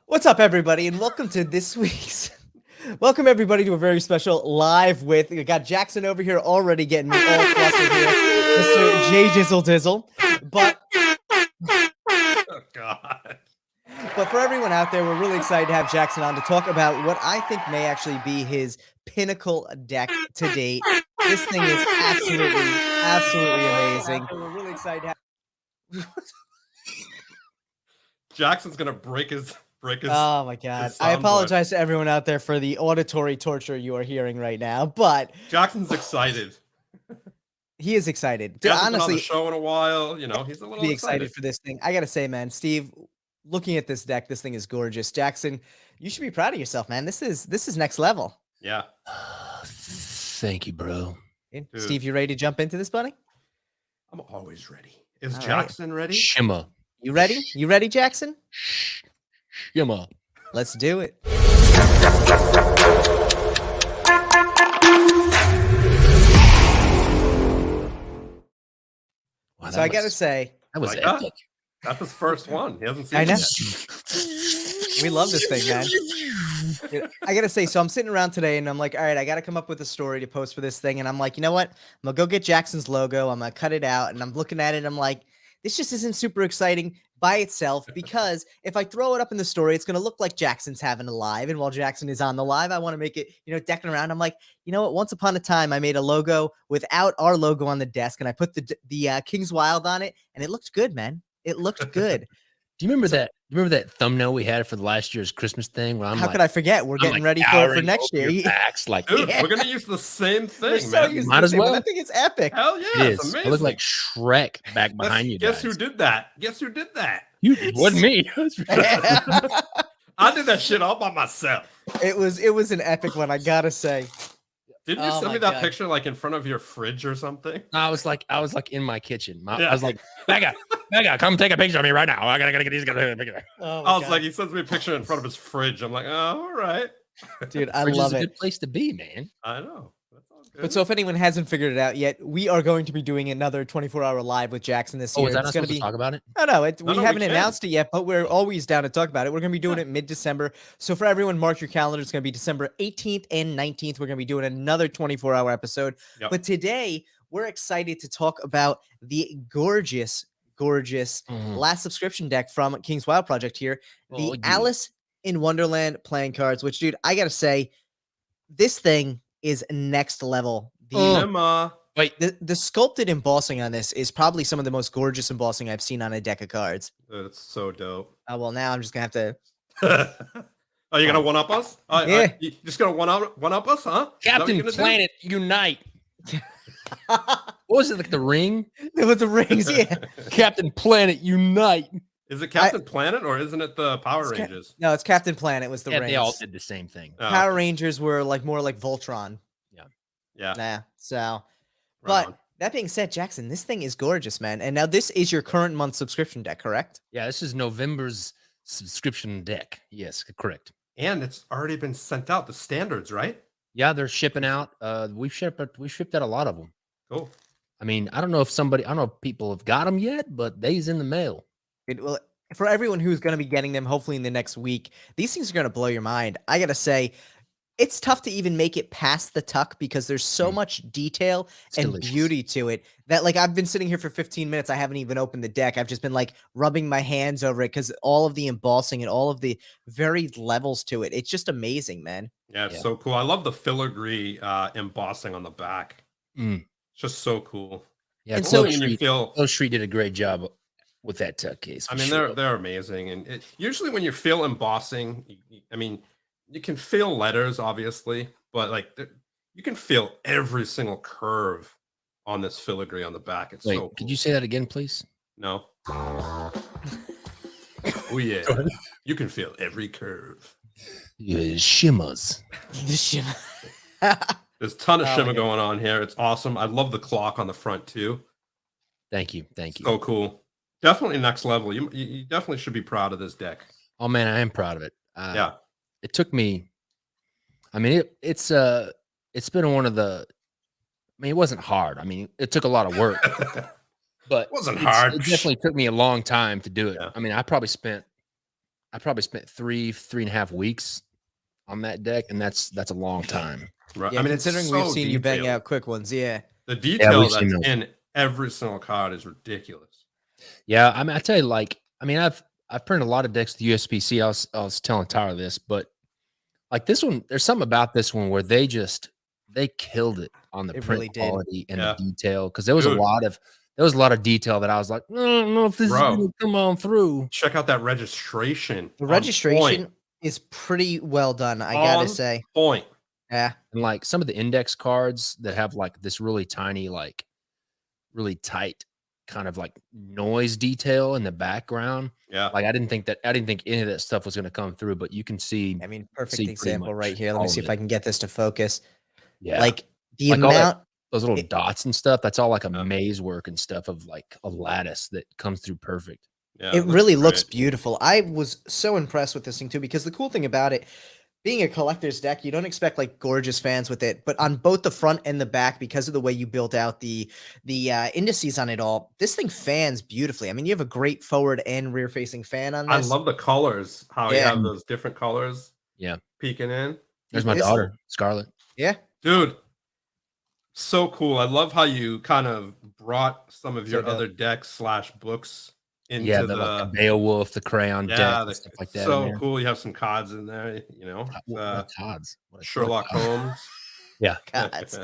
What's up, everybody, and welcome to this week's. Welcome everybody to a very special live with. We got Jackson over here already getting me all flustered here, Mr. J Dizzle Dizzle. But oh God. But for everyone out there, we're really excited to have Jackson on to talk about what I think may actually be his pinnacle deck to date. This thing is absolutely amazing. We're really excited to have. Jackson's gonna break his. Oh my God! I apologize to everyone out there for the auditory torture you are hearing right now, but Jackson's excited. He is excited. He hasn't been on the show in a while. You know, he's a little excited for this thing. I gotta say, man, Steve, looking at this deck, this thing is gorgeous. Jackson, you should be proud of yourself, man. This is next level. Yeah. Thank you, bro. Steve, you ready to jump into this, buddy? I'm always ready. Is Jackson ready? Shimmer. You ready? You ready, Jackson? Shimmer. Let's do it. Wow, so I gotta say, that was epic. That's his first one. He hasn't seen it yet. We love this thing, man. I gotta say, so I'm sitting around today and I'm like, all right, I gotta come up with a story to post for this thing. And I'm like, you know what? I'm gonna go get Jackson's logo. I'm gonna cut it out. And I'm looking at it. And I'm like, this just isn't super exciting by itself, because if I throw it up in the story, it's going to look like Jackson's having a live. And while Jackson is on the live, I want to make it, decking around. I'm like, you know what? Once upon a time, I made a logo without our logo on the desk, and I put the King's Wild on it, and it looked good, man. It looked good. Do you remember that? You remember that thumbnail we had for the last year's Christmas thing? Where How could I forget? We're getting ready for next year. Dude, we're gonna use the same thing, man. Might as well. I think it's epic. Hell yeah, it it's is. amazing. I look like Shrek back behind you. Guess who did that? Guess who did that? You wasn't me. I did that shit all by myself. It was an epic one, I gotta say. Didn't you send me that picture like in front of your fridge or something? I was like in my kitchen. I was like, Becca, come take a picture of me right now. I gotta get these guys a picture. I was like, he sends me a picture in front of his fridge. I'm like, oh, all right. Dude, I love it. It's a good place to be, man. I know. That's all good. But so if anyone hasn't figured it out yet, we are going to be doing another 24-hour live with Jackson this year. Is that going to talk about it? No, we haven't announced it yet, but we're always down to talk about it. We're going to be doing it mid-December. So for everyone, mark your calendar. It's going to be December 18th and 19th. We're going to be doing another 24-hour episode. Yep. But today, we're excited to talk about the gorgeous last subscription deck from King's Wild Project here. The Alice in Wonderland Playing Cards, which, dude, I got to say, this thing is next level. The sculpted embossing on this is probably some of the most gorgeous embossing I've seen on a deck of cards. It's so dope. Oh, well, now I'm just gonna have to. Are you gonna one up us? Yeah. You just gonna one up us, huh? Captain Planet Unite. What was it, like the ring? With the rings, yeah. Captain Planet Unite. Is it Captain Planet or isn't it the Power Rangers? No, it's Captain Planet. Was the rings. They all did the same thing. Power Rangers were like more like Voltron. Yeah. Nah. So, but that being said, Jackson, this thing is gorgeous, man. And now this is your current month subscription deck, correct? Yeah, this is November's subscription deck. Yes, correct. And it's already been sent out. The standards, right? Yeah, they're shipping out. We shipped out a lot of them. Cool. I mean, I don't know if people have got them yet, but they's in the mail. Well, for everyone who's going to be getting them, hopefully in the next week, these things are going to blow your mind. I got to say, it's tough to even make it past the tuck because there's so much detail and beauty to it that, like, I've been sitting here for 15 minutes. I haven't even opened the deck. I've just been like rubbing my hands over it because all of the embossing and all of the varied levels to it. It's just amazing, man. Yeah, it's so cool. I love the filigree embossing on the back. It's just so cool. Yeah, and so Street did a great job with that tuck case. I mean, they're amazing. And usually when you feel embossing, you can feel letters, obviously, but like you can feel every single curve on this filigree on the back. It's so cool. Could you say that again, please? No. Oh yeah, you can feel every curve. Yeah, shimmers. The shimmer. There's a ton of shimmer going on here. It's awesome. I love the clock on the front too. Thank you. So cool. Definitely next level. You definitely should be proud of this deck. Oh man, I am proud of it. Yeah. It took me. I mean, it's been one of the. I mean, it wasn't hard. I mean, it took a lot of work, but it wasn't hard. It definitely took me a long time to do it. Yeah. I mean, I probably spent I probably spent 3.5 weeks on that deck, and that's a long time. Right. Yeah, I mean, it's considering we've so seen you bang detailed. out quick ones, yeah. The detail we've seen that's those. in every single card is ridiculous. Yeah, I mean, I tell you, like, I mean, I've printed a lot of decks with USPC. I was telling Tyler this, but like this one, there's something about this one where they killed it on the It print really did. quality and Yeah. the detail, because there was Dude. a lot of detail that I was like, I don't know if this is Bro. gonna come on through. Check out that registration. The On registration point. is pretty well done, I gotta On say. point. Yeah. And like some of the index cards that have like this really tiny, like really tight kind of like noise detail in the background. Yeah. Like I didn't think any of that stuff was going to come through, but you can see. I mean, perfect see pretty example right much here. Let me all see of if I can get this to focus. Yeah, Like the Like all that- amount. those little it- dots and stuff. That's all like a Yeah. maze work and stuff of like a lattice that comes through perfect. Yeah. It really looks great. beautiful. I was so impressed with this thing too, because the cool thing about it, being a collector's deck, you don't expect like gorgeous fans with it, but on both the front and the back, because of the way you built out the indices on it all, this thing fans beautifully. I mean, you have a great forward and rear facing fan on I this. love the colors. How you Yeah. have those different colors. Yeah. Peeking in. There's my This- daughter, Scarlett. Yeah. Dude, so cool. I love how you kind of brought some of So your dope. other decks / books into Yeah, like the Beowulf, the crayon deck, yeah, and stuff like that. in so there. cool. You have some cards in there, What are cards? What are Sherlock cards? Holmes. Yeah. Gods.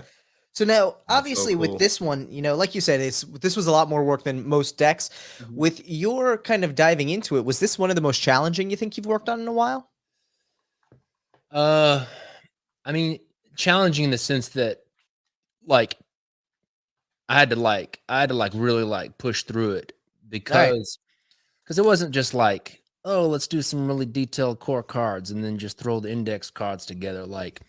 So now, obviously, cool. with this one, like you said, this was a lot more work than most decks. Mhm. With your kind of diving into it, was this one of the most challenging you think you've worked on in a while? I mean, challenging in the sense that, like, I had to really like push through it because it wasn't just like, oh, let's do some really detailed core cards and then just throw the index cards together. Like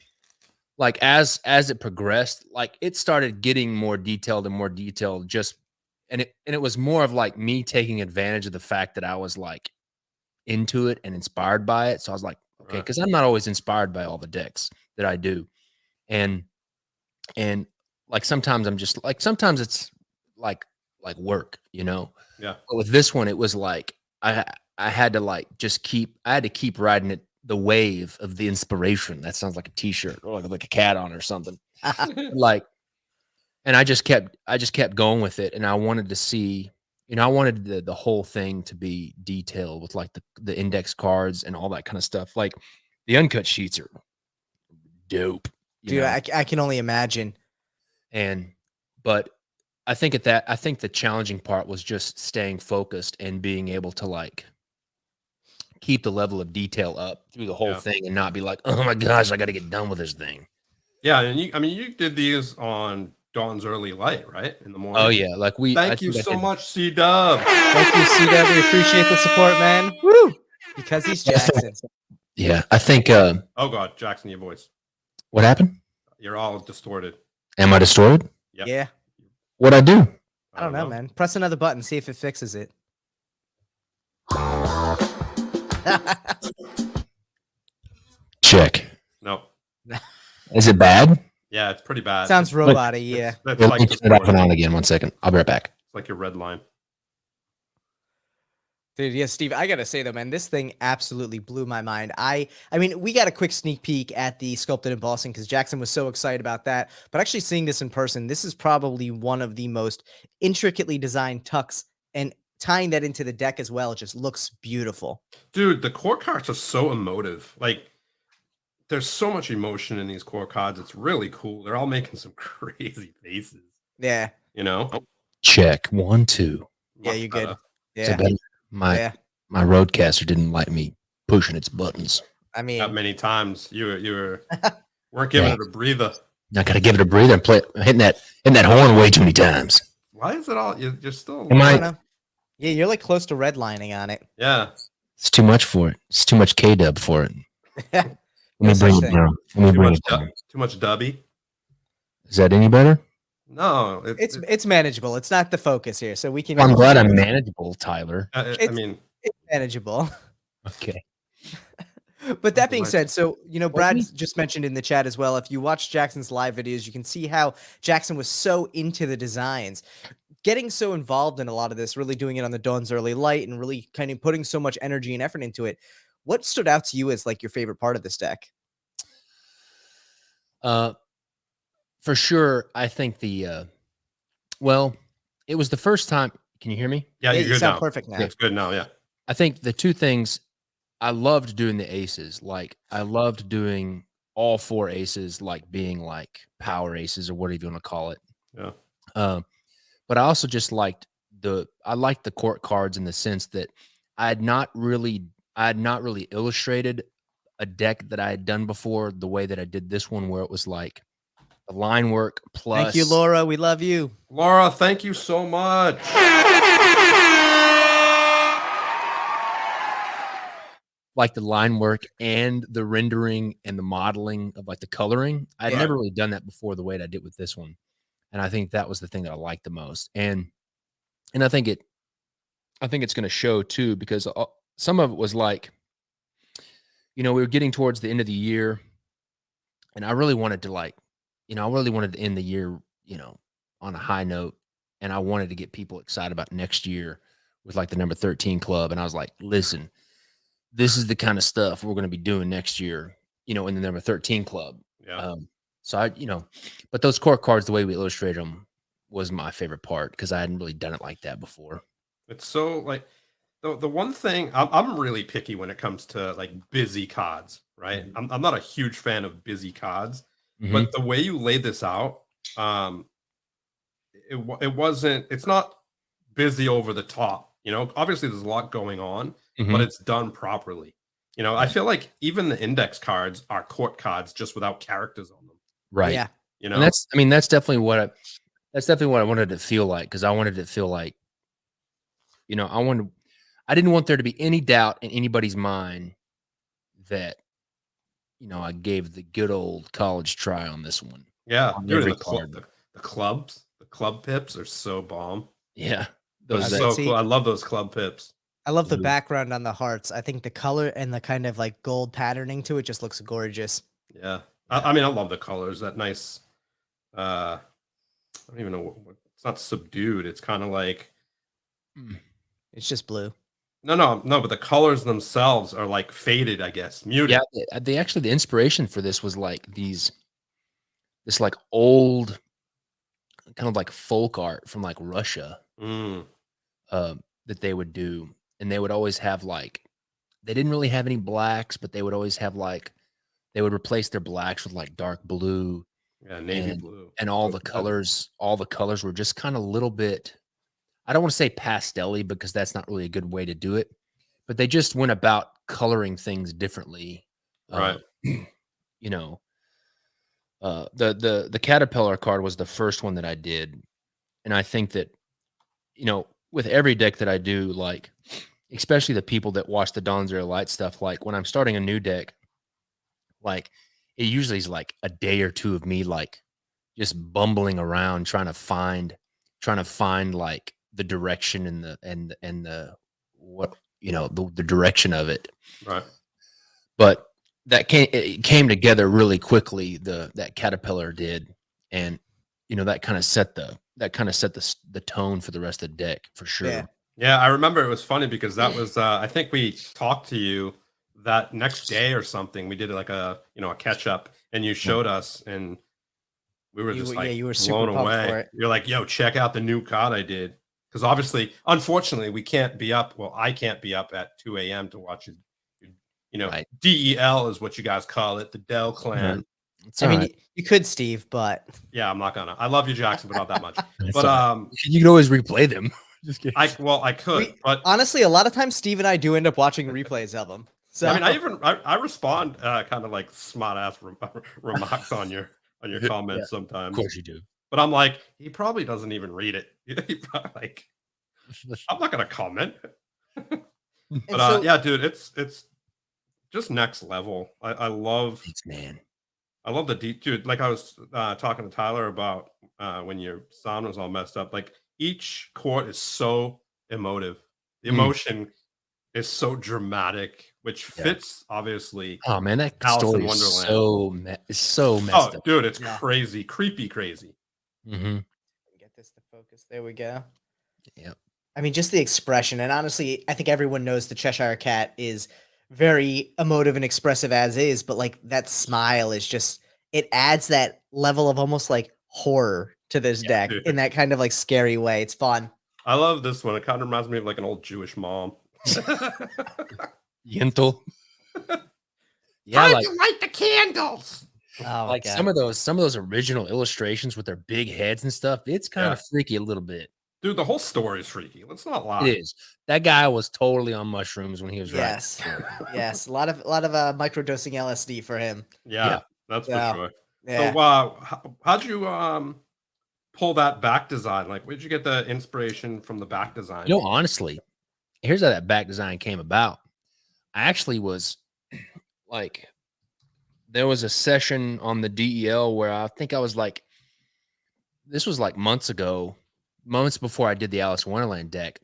as it progressed, like it started getting more detailed and more detailed. And it was more of like me taking advantage of the fact that I was like into it and inspired by it. So I was like, okay, Right. because I'm not always inspired by all the decks that I do, and like sometimes sometimes it's like work, Yeah. But with this one, it was like I had to keep riding it, the wave of the inspiration. That sounds like a t-shirt or like a cat on or something. Like, and I just kept going with it, and I wanted to see, I wanted the whole thing to be detailed with like the index cards and all that kind of stuff. Like the uncut sheets are dope, Dude, I can only imagine. But I think the challenging part was just staying focused and being able to like keep the level of detail up through the whole Yeah. thing and not be like, oh my gosh, I got to get done with this thing. Yeah, and you did these on Dawn's Early Light, right? In the morning. Oh yeah, like Thank you so much, C-Dub. Thank you, CW. We appreciate the support, man. Woo! Because he's Jackson. Yeah, I think. Oh God, Jackson, your voice. What happened? You're all distorted. Am I distorted? Yep. Yeah. What'd I do? I don't know, man. Press another button, see if it fixes it. Check. No. Is it bad? Yeah, it's pretty bad. Sounds robot-y, It's- yeah. That's Let like me turn it up and on again. 1 second. I'll be right back. It's like your red line. Dude, yeah, Steve, I gotta say though, man, this thing absolutely blew my mind. I mean, we got a quick sneak peek at the sculpted embossing because Jackson was so excited about that. But actually seeing this in person, this is probably one of the most intricately designed tucks, and tying that into the deck as well just looks beautiful. Dude, the core cards are so emotive. Like, there's so much emotion in these core cards. It's really cool. They're all making some crazy faces. Yeah, Check 1, 2. yeah, Much you're good. better. Is Yeah, it better? My yeah. roadcaster didn't like me pushing its buttons. I mean, Not many times you weren't giving Yeah. it a breather. I gotta give it a breather and play. I'm hitting that horn way too many times. Why is it all? You're still. Am I I- don't know. Yeah, you're like close to redlining on it. Yeah. It's too much for it. It's too much K-dub for it. Let me No bring such it thing. down. Let me Too bring much, it down. too much dubby. Is that any better? No, It's manageable. It's not the focus here, so we can. Well, I'm glad I'm manageable, Tyler. I it's- mean, It's manageable. Okay. But that being Right. said, so Brad just mentioned in the chat as well. If you watch Jackson's live videos, you can see how Jackson was so into the designs, getting so involved in a lot of this, really doing it on the Dawn's Early Light, and really kind of putting so much energy and effort into it. what stood out to you as like your favorite part of this deck? For sure, I think well, it was the first time. Can you hear me? Yeah, you're You good sound now. perfect now. It's good now. Yeah. I think the two things I loved doing the aces. Like I loved doing all 4 aces, like being like power aces or whatever you want to call it. Yeah. But I also just liked the court cards in the sense that I had not really illustrated a deck that I had done before the way that I did this one, where it was like the line work plus. Thank you, Laura. We love you. Laura, thank you so much. Like the line work and the rendering and the modeling of like the coloring. I'd never really done that before the way that I did with this one. And I think that was the thing that I liked the most. And I think it's going to show too, because some of it was like, we were getting towards the end of the year and I really wanted to I really wanted to end the year, on a high note. And I wanted to get people excited about next year with like the number 13 club. And I was like, listen, this is the kind of stuff we're going to be doing next year, in the number 13 club. Yeah. So but those court cards, the way we illustrated them was my favorite part because I hadn't really done it like that before. It's so like the one thing I'm really picky when it comes to like busy cards, right? I'm not a huge fan of busy cards, but the way you laid this out, it's not busy over the top, obviously there's a lot going on, but it's done properly. I feel like even the index cards are court cards just without characters on them. Right. Yeah. And that's definitely what I wanted to feel like. Cause I wanted to feel like, I didn't want there to be any doubt in anybody's mind that, I gave the good old college try on this one. Yeah. On Dude, every the card. the club pips are so bomb. Yeah. Those are so cool. I love those club pips. I love the background on the hearts. I think the color and the kind of like gold patterning to it just looks gorgeous. Yeah. I mean, I love the colors. That nice, I don't even know it's not subdued. It's kind of like, it's just blue. No, but the colors themselves are like faded, I guess, muted. Yeah, the inspiration for this was like this like old kind of like folk art from like Russia that they would do, and they would always have like they didn't really have any blacks, but they would always have like they would replace their blacks with like dark blue, navy blue, and all the colors were just kind of a little bit. I don't want to say pastel-y because that's not really a good way to do it, but they just went about coloring things differently. Right. The caterpillar card was the first one that I did. And I think that, with every deck that I do, like, especially the people that watch the Dawn Zero Light stuff, like when I'm starting a new deck, like it usually is like a day or two of me, like just bumbling around trying to find like the direction and the what the direction of it, right? But it came together really quickly. That caterpillar did, and that kind of set the tone for the rest of the deck for sure. Yeah, I remember it was funny because that was I think we talked to you that next day or something. We did like a catch up, and you showed us, and we were just like you were blown away. You're like, yo, check out the new card I did. Because obviously, unfortunately, we can't be up. Well, I can't be up at 2 a.m. to watch it. Right. DEL is what you guys call it, the Dell clan. I mean, you could, Steve, but yeah, I'm not gonna. I love you, Jackson, but not that much. But you can always replay them. Just kidding. I could, but honestly, a lot of times Steve and I do end up watching replays of them. So I mean, I respond kind of like smart ass remarks on your comments sometimes. Of course you do. But I'm like, he probably doesn't even read it. He probably, like, I'm not gonna comment. But yeah, dude, it's just next level. I love, thanks, man. I love the deep, dude. Like I was talking to Tyler about when your sound was all messed up. Like each chord is so emotive. The emotion is so dramatic, which fits obviously. Oh man, that Alice story in Wonderland is so messed up. Dude, it's crazy, creepy, crazy. Get this to focus. There we go. Yep. I mean, just the expression, and honestly, I think everyone knows the Cheshire Cat is very emotive and expressive as is, but like that smile is just it adds that level of almost like horror to this deck dude. in that kind of like scary way. It's fun. I love this one. It kind of reminds me of like an old Jewish mom. Yentl. Yeah, Time like to light the candles. Oh, like God. some of those original illustrations with their big heads and stuff. It's kind of freaky a little bit. Dude, the whole story is freaky. Let's not lie. It is. That guy was totally on mushrooms when he was writing. Yes. Yes. A lot of microdosing LSD for him. Yeah, that's for sure. Yeah. So, how'd you pull that back design? Like, where'd you get the inspiration from the back design? You know, honestly, here's how that back design came about. I actually was like, there was a session on the DEL where I think I was like, this was like months before I did the Alice in Wonderland deck.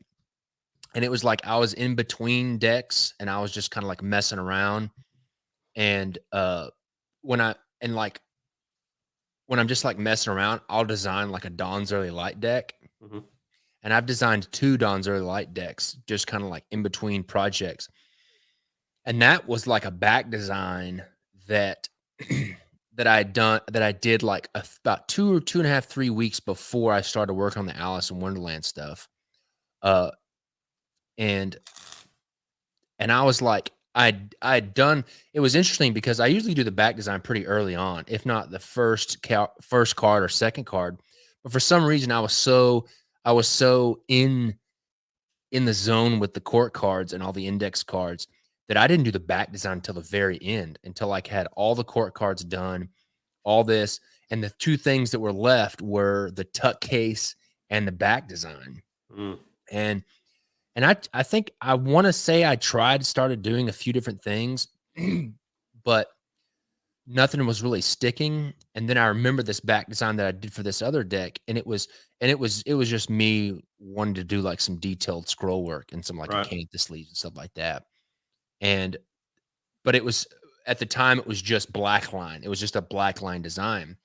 And it was like I was in between decks and I was just kind of like messing around. And when I'm just like messing around, I'll design like a Dawn's Early Light deck. Mm-hmm. And I've designed 2 Dawn's Early Light decks, just kind of like in between projects. And that was like a back design that that I did like about 2 or 2.5, 3 weeks before I started working on the Alice in Wonderland stuff. And I was like, I'd done, it was interesting because I usually do the back design pretty early on, if not the first card or second card. But for some reason, I was so in the zone with the court cards and all the index cards that I didn't do the back design until the very end, until I had all the court cards done, all this. And the 2 things that were left were the tuck case and the back design. Mm. And I think I want to say I started doing a few different things, but nothing was really sticking. And then I remember this back design that I did for this other deck, and it was just me wanting to do like some detailed scroll work and some like acanthus sleeves and stuff like that. But it was, at the time, it was just black line. It was just a black line design.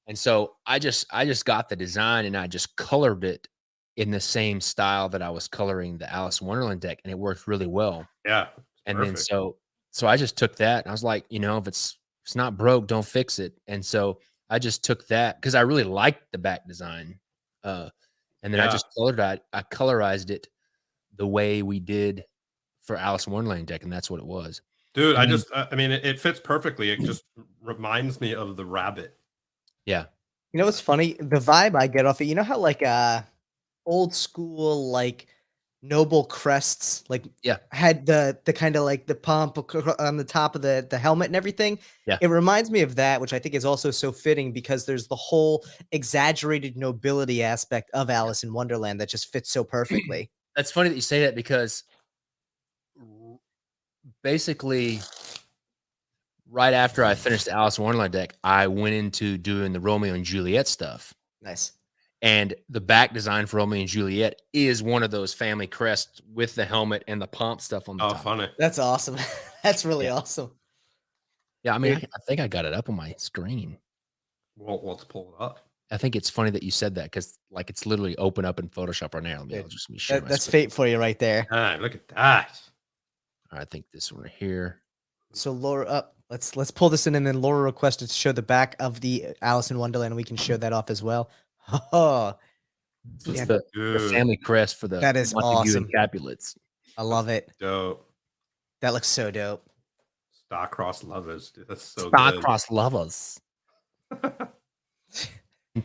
And so I just got the design and I just colored it in the same style that I was coloring the Alice in Wonderland deck, and it worked really well. Yeah. And perfect. then so I just took that and I was like, if it's not broke, don't fix it. And so I just took that because I really liked the back design. And then I just colorized it the way we did for Alice in Wonderland deck, and that's what it was. Dude, I mean, it fits perfectly. It just reminds me of the rabbit. Yeah. You know what's funny? The vibe I get off it, you know how like old school like noble crests like had the kind of like the pump on the top of the helmet and everything. Yeah. It reminds me of that, which I think is also so fitting because there's the whole exaggerated nobility aspect of Alice in Wonderland that just fits so perfectly. That's funny that you say that because basically right after I finished the Alice in Wonderland deck, I went into doing the Romeo and Juliet stuff. Nice. And the back design for Romeo and Juliet is one of those family crests with the helmet and the pomp stuff on the top. Oh, funny. That's awesome. That's really awesome. Yeah, I mean, I think I got it up on my screen. Well, let's pull it up. I think it's funny that you said that because, like, it's literally open up in Photoshop right now. I'll just be sure. That's fate for you right there. Ah, look at that. I think this one right here. So Laura, let's pull this in, and then Laura requested to show the back of the Alice in Wonderland, and we can show that off as well. Oh, yeah, the family crest for the that is Montague awesome. and Capulets. I love it. Dope. That looks so dope. Star-crossed lovers, dude. That's so Star-crossed lovers.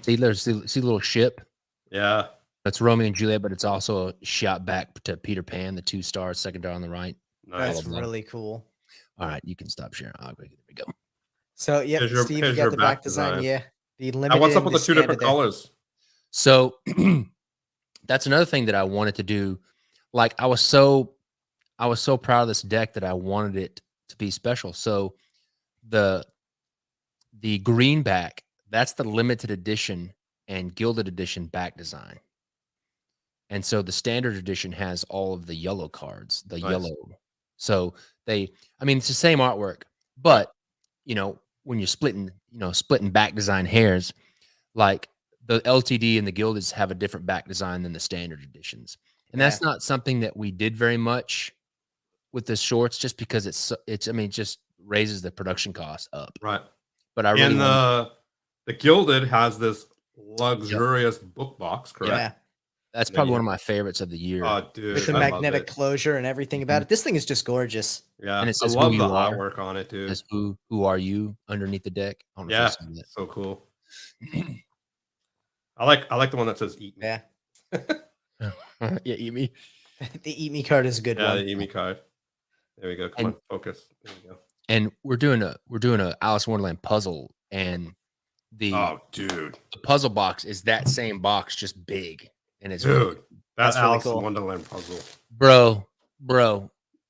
see the little ship. Yeah, that's Romeo and Juliet, but it's also a shot back to Peter Pan, the 2 stars, second star on the right. Nice. That's really cool. All right, you can stop sharing. There we go. So yeah, Steve, you got the back design. Yeah, the limited. Now, what's up with the 2 different colors? So that's another thing that I wanted to do. Like I was so proud of this deck that I wanted it to be special. So the greenback, that's the limited edition and gilded edition back design. And so the standard edition has all of the yellow cards, the yellow. So it's the same artwork, but when you're splitting back design hairs, like the LTD and the gildeds have a different back design than the standard editions. And that's not something that we did very much with the shorts just because I mean, it just raises the production cost up. Right. But I really And want the Gilded has this luxurious book box, correct? Yeah. that's then probably you- one of my favorites of the year. Oh, dude, With the I love magnetic it. closure and everything about it. This thing is just gorgeous. Yeah, And it says I who love the you are. artwork on it, dude. Says, who are you underneath the deck? I don't know if Yeah, you've seen that. so cool. I like the one that says "Eat Me." Yeah. Yeah, eat me. The Eat Me card is a good Yeah, one. the Eat Me card. There we go. Come And- on, focus. There we go. And we're doing a Alice in Wonderland puzzle, and the Oh, dude, puzzle box is that same box, just big, and it's dude, That's that really Alice cool. in Wonderland puzzle. bro.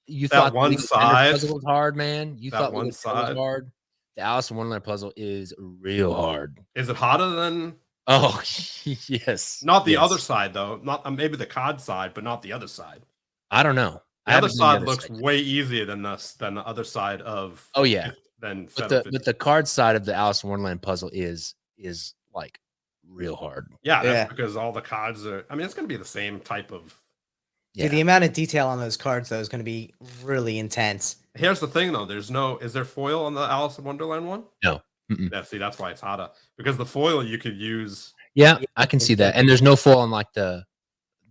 You That thought the one League of Defenders side- puzzle was hard, man. You that thought one League of Defenders was side. hard. The Alice in Wonderland puzzle is real hard. Is it hotter than? Oh yes, Not the yes. other side though. Not maybe the card side, but not the other side. I don't know. I The other haven't done side the looks side. way easier than the other side of. Oh yeah, Than but 750. the card side of the Alice in Wonderland puzzle is like real hard. Yeah, that's Yeah. because all the cards are. I mean, it's going to be the same type of. Yeah. Dude, the amount of detail on those cards, though, is going to be really intense. Here's the thing, though. There's no. Is there foil on the Alice in Wonderland one? No. Mm-mm. Yeah. See, that's why it's hotter because the foil you could use. Yeah, I can see that. And there's no foil on like the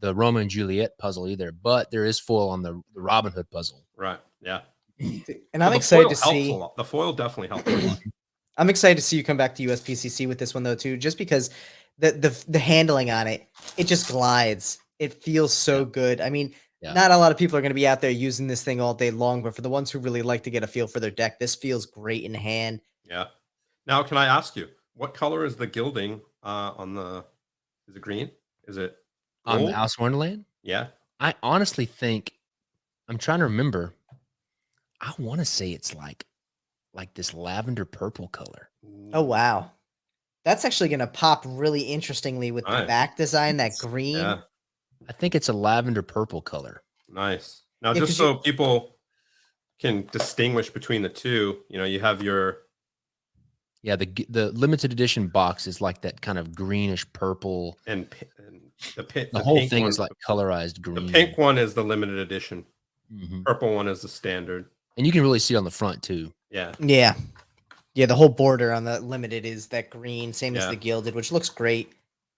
Romeo and Juliet puzzle either, but there is foil on the Robin Hood puzzle. Right. Yeah. And I'm The excited foil to helps see. a lot. The foil definitely helps a lot. I'm excited to see you come back to USPCC with this one though too, just because the handling on it, it just glides. It feels so good. I mean, Yeah. not a lot of people are going to be out there using this thing all day long, but for the ones who really like to get a feel for their deck, this feels great in hand. Yeah. Now, can I ask you, what color is the gilding on the? Is it green? Is it On gold? the Alice in Wonderland? Yeah. I honestly think I'm trying to remember. I want to say it's like this lavender purple color. Oh wow. That's actually going to pop really interestingly with the Nice. back design, that green. Yeah. I think it's a lavender purple color. Nice. Now, Yeah, just 'cause so people can distinguish between the two, you have your. Yeah, the limited edition box is like that kind of greenish purple. And the The whole pink thing one, is like colorized the green. pink one is the limited edition. Mhm. Purple one is the standard. And you can really see it on the front too. Yeah. Yeah. Yeah, the whole border on the limited is that green, same as Yeah. the gilded, which looks great.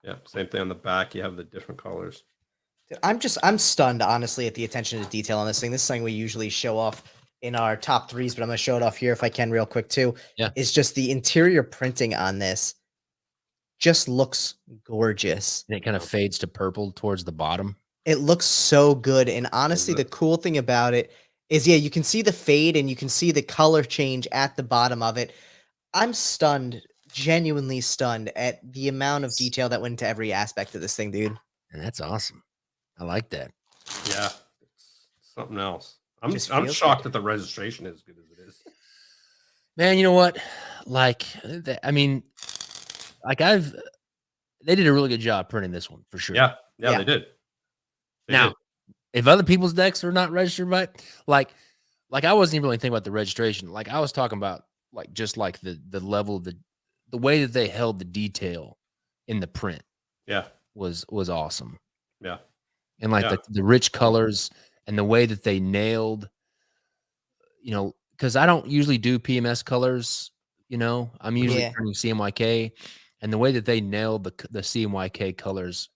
Yeah. Same thing on the back. You have the different colors. I'm stunned, honestly, at the attention to detail on this thing. This is something we usually show off in our top threes, but I'm gonna show it off here if I can real quick too. Yeah. It's just the interior printing on this just looks gorgeous. And it kind of fades to purple towards the bottom. It looks so good. And honestly, the it? cool thing about it is, yeah, you can see the fade and you can see the color change at the bottom of it. I'm stunned, genuinely stunned at the amount of detail that went into every aspect of this thing, dude. And that's awesome. I like that. Yeah. It's something else. I'm Just I'm feels shocked good. that the registration is as good as it is. Man, you know what? Like, I mean, like they did a really good job printing this one for sure. Yeah. Yeah, Yeah. they did. They Now, did. if other people's decks are not registered right, like I wasn't even really thinking about the registration. Like I was talking about like just like the level of the way that they held the detail in the print Yeah. was awesome. Yeah. And like Yeah. the rich colors and the way that they nailed, because I don't usually do PMS colors, I'm usually Yeah. turning CMYK, and the way that they nailed the CMYK colors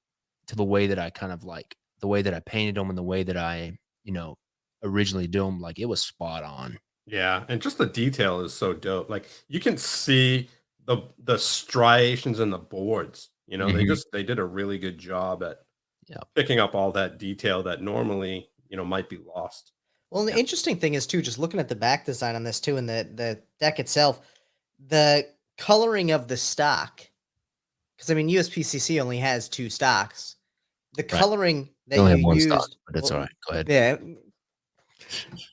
to the way that I kind of like the way that I painted them and the way that I, originally do them, like it was spot on. Yeah, and just the detail is so dope. Like you can see the striations in the boards. Mhm. They did a really good job at Yeah. picking up all that detail that normally might be lost. Well, and the Yeah. interesting thing is too, just looking at the back design on this too, and the deck itself, the coloring of the stock. Because I mean, USPCC only has 2 stocks. The coloring that They only have you one used, stock, but it's well, all right. Go ahead. yeah,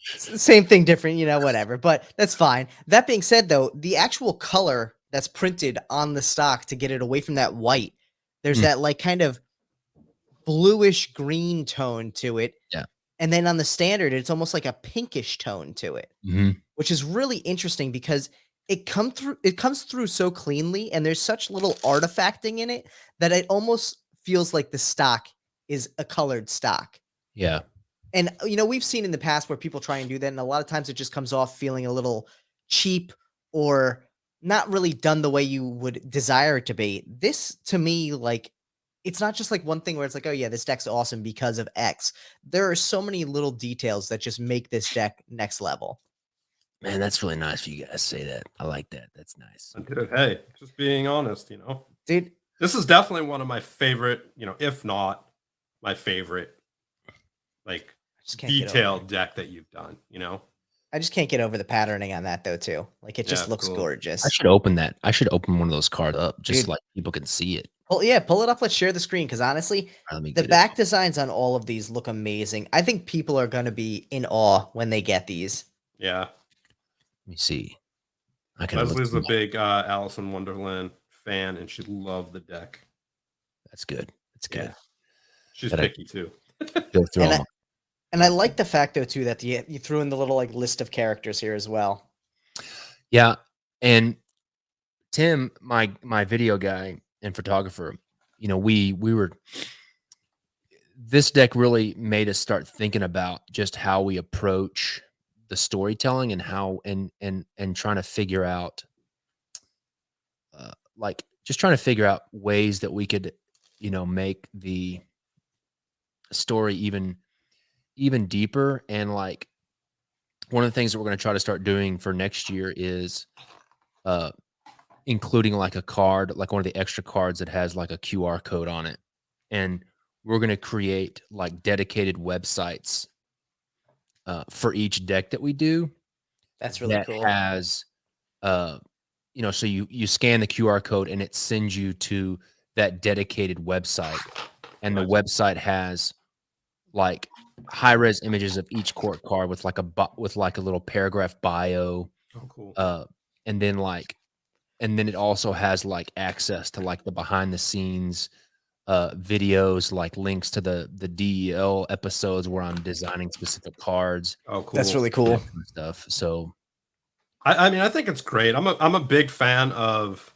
same thing, different, whatever. But that's fine. That being said, though, the actual color that's printed on the stock to get it away from that white, there's Mm. that like kind of bluish green tone to it. Yeah. And then on the standard, it's almost like a pinkish tone to it, Mhm. which is really interesting because it comes through so cleanly, and there's such little artifacting in it that it almost feels like the stock is a colored stock. Yeah. And we've seen in the past where people try and do that, and a lot of times it just comes off feeling a little cheap or not really done the way you would desire it to be. This, to me, like, it's not just like one thing where it's like, oh yeah, this deck's awesome because of X. There are so many little details that just make this deck next level. Man, that's really nice for you guys to say that. I like that. That's nice. Dude, hey, just being honest, Dude, this is definitely one of my favorite, if not my favorite, like, just can't get over detailed it. deck that you've done. I just can't get over the patterning on that though too. Like it just looks cool. gorgeous. I should open that. I should open one of those cards up just Dude. like people can see it. Pull it up. Let's share the screen because honestly, the back designs on all of these look amazing. I think people are going to be in awe when they get these. Yeah. Let me see. Leslie's a big Alice in Wonderland fan, and she loved the deck. That's good. That's good. Yeah. She's picky too. And I like the fact though too that you threw in the little like list of characters here as well. Yeah, and Tim, my video guy and photographer, we were. This deck really made us start thinking about just how we approach the storytelling and how and trying to figure out, trying to figure out ways that we could, make the story even deeper. And like one of the things that we're going to try to start doing for next year is including like a card, like one of the extra cards that has like a QR code on it. And we're going to create like dedicated websites for each deck that we do. That's really cool. Has, so you scan the QR code and it sends you to that dedicated website. And the website has like high-res images of each court card with like a little paragraph bio. Oh, cool. And then it also has like access to like the behind the scenes videos, like links to the DEL episodes where I'm designing specific cards. Oh, cool. That's really cool stuff. So I mean, I think it's great. I'm a big fan of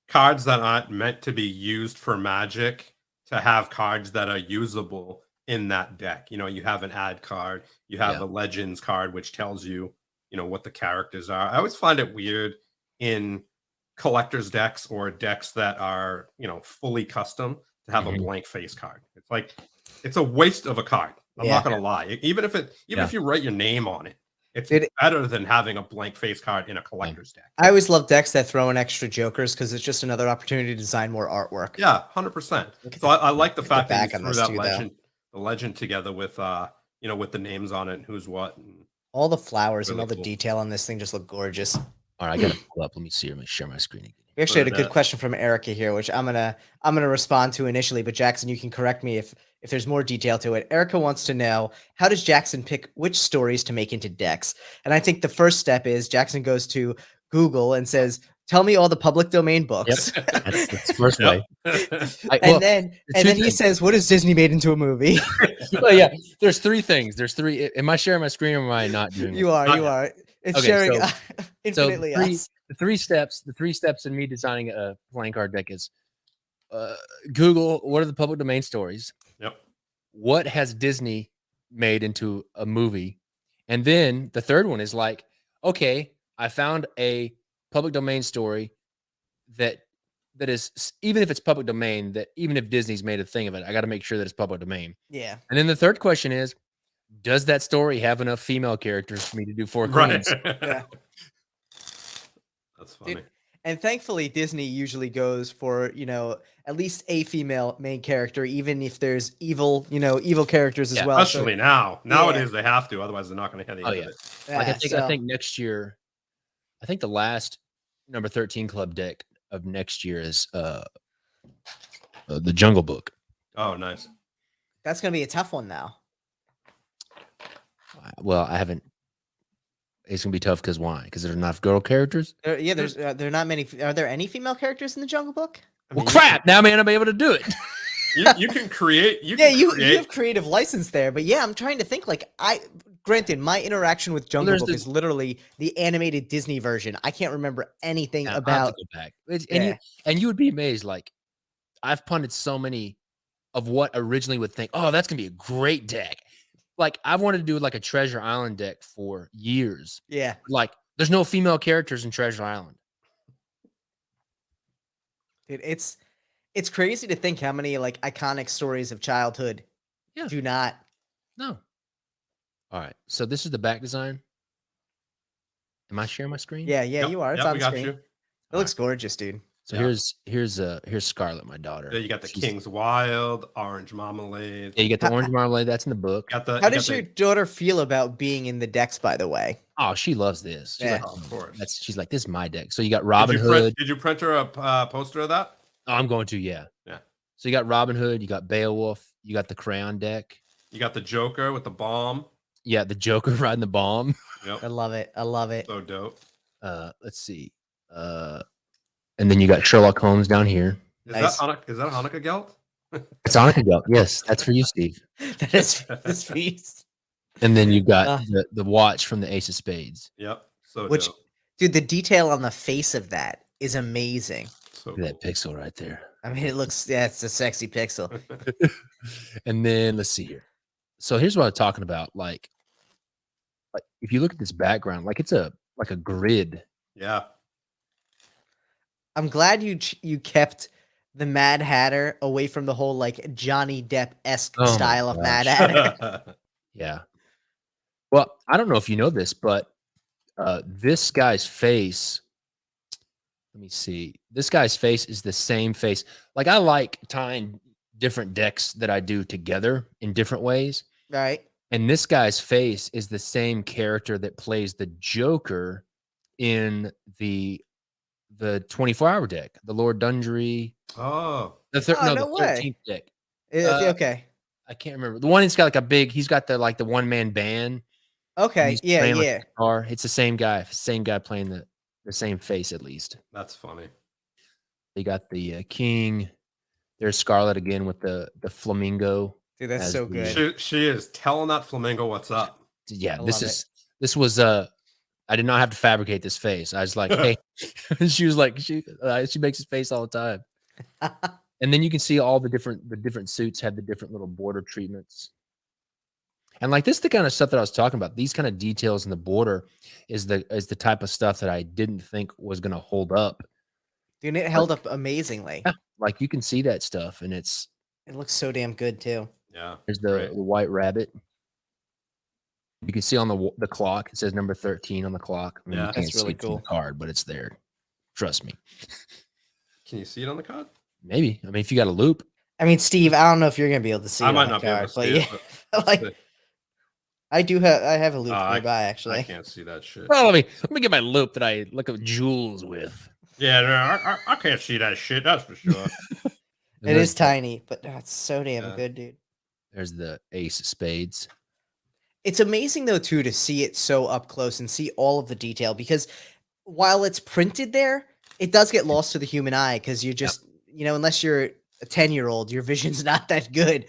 cards that aren't meant to be used for Magic to have cards that are usable in that deck. You have an ad card, you have a Legends card, which tells you, what the characters are. I always find it weird in collector's decks or decks that are, fully custom to have a blank face card. It's like, it's a waste of a card. I'm not going to lie. Even if you write your name on it, it's better than having a blank face card in a collector's deck. I always love decks that throw in extra jokers because it's just another opportunity to design more artwork. Yeah, 100%. So I like the fact that you threw that legend together with with the names on it and who's what. And all the flowers and all the detail on this thing just look gorgeous. All right, I gotta pull up. Let me see. Let me share my screen again. We actually had a good question from Erica here, which I'm gonna respond to initially, but Jackson, you can correct me if there's more detail to it. Erica wants to know, how does Jackson pick which stories to make into decks? And I think the first step is Jackson goes to Google and says, tell me all the public domain books. Yep. That's the first way. And then he says, what has Disney made into a movie? Well, yeah, there's three things. There's three. Am I sharing my screen or am I not doing it? You are. It's okay, sharing infinitely us. The three steps in me designing a playing card deck is Google, what are the public domain stories? Yep. What has Disney made into a movie? And then the third one is like, okay, I found a public domain story that is, even if it's public domain, that even if Disney's made a thing of it, I got to make sure that it's public domain. Yeah. And then the third question is, does that story have enough female characters for me to do 4 queens? Yeah. That's funny. And thankfully, Disney usually goes for, at least a female main character, even if there's evil characters as well. Especially now. Nowadays, they have to. Otherwise, they're not going to have the end of it. Like I think next year, I think the last number 13 club deck of next year is the Jungle Book. Oh, nice. That's going to be a tough one now. Well, I haven't. It's gonna be tough because why? Because there's enough girl characters. There are not many. Are there any female characters in the Jungle Book? Well, crap! Now I'm gonna be able to do it. You can create. You have creative license there, but I'm trying to think. Like granted, my interaction with Jungle Book is literally the animated Disney version. I can't remember anything about. And you would be amazed. Like I've punted so many of what originally would think, oh, that's gonna be a great deck. like I've wanted to do like a Treasure Island deck for years. Yeah. Like there's no female characters in Treasure Island. Dude, it's crazy to think how many like iconic stories of childhood Yeah. do not. No. All right. So this is the back design. Am I sharing my screen? Yeah, you are. It's Yep, on we the got screen. you. It looks gorgeous, dude. So Yeah. here's Scarlet, my daughter. Yeah, you got the She's- King's Wild, Orange Marmalade. Yeah, you got the orange marmalade. That's in the book. Got the, How does your daughter feel about being in the decks, by the way? Oh, she loves this. She's Yeah. like, Oh, of course. she's like, this is my deck. So you got Robin did you Hood. Print, did you print her a poster of that? Oh, I'm going to, yeah. Yeah. So you got Robin Hood, you got Beowulf, you got the crayon deck. You got the Joker with the bomb. Yeah, the Joker riding the bomb. Yep. I love it. I love it. So dope. Let's see. And then you got Sherlock Holmes down here. Nice. Is that Hanukkah Gelt? It's Hanukkah Gelt. Yes, that's for you, Steve. That is this feast. And then you got the watch from the Ace of Spades. Yep. So Which, dope. dude, the detail on the face of that is amazing. So Look at that cool. pixel right there. I mean, it looks, yeah, it's a sexy pixel. And then let's see here. So here's what I'm talking about. Like if you look at this background, like it's like a grid. Yeah. I'm glad you kept the Mad Hatter away from the whole like Johnny Depp-esque Oh my style of Mad gosh. Hatter. Yeah. Well, I don't know if you know this, but this guy's face, let me see. This guy's face is the same face. Like I like tying different decks that I do together in different ways. Right. And this guy's face is the same character that plays the Joker in the 24-hour deck, the Lord Dundry, Oh. Oh, the no way. 13th deck. Okay. I can't remember. The one that's got like a big, he's got the like the one-man band. Okay. He's Yeah. playing, like, Yeah. the guitar. It's the same guy playing the same face at least. That's funny. They got the king. There's Scarlet again with the flamingo. Dude, that's as so the- good. She is telling that flamingo what's up. Yeah, I this love this was I did not have to fabricate this face. I was like, hey, she was like, she makes his face all the time. And then you can see all the different suits have the different little border treatments. And like this is the kind of stuff that I was talking about. These kind of details in the border is the type of stuff that I didn't think was going to hold up. Dude, it held up amazingly. Yeah, like you can see that stuff, and it looks so damn good too. Yeah. there's the white rabbit. You can see on the clock it says number 13 on the clock. I mean, Yeah. you can't That's really see it from the cool. card, but it's there. Trust me. Can you see it on the card? Maybe. I mean, if you got a loop, I mean, Steve, I don't know if you're gonna be able to see. I it might on not the be able card, to but see yeah, it. like I have a loop nearby actually. I can't see that shit. well, let me get my loop that I look at jewels with. Yeah, no, I can't see that shit. That's for sure. And It there's is tiny, but it's so damn Yeah. good, dude. There's the ace of spades. It's amazing though too to see it so up close and see all of the detail because while it's printed there, it does get lost to the human eye because you're just unless you're a 10-year-old, your vision's not that good.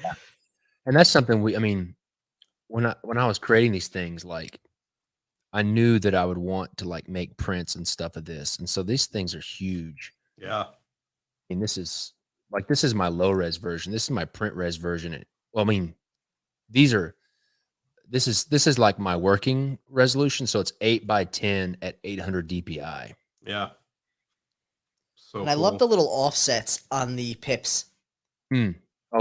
And that's something when I was creating these things, like I knew that I would want to like make prints and stuff of this. And so these things are huge. Yeah. I mean, this is my low res version. This is my print res version. Well, I mean, this is like my working resolution. So it's 8x10 at 800 DPI. Yeah. So And I love the little offsets on the pips. Oh,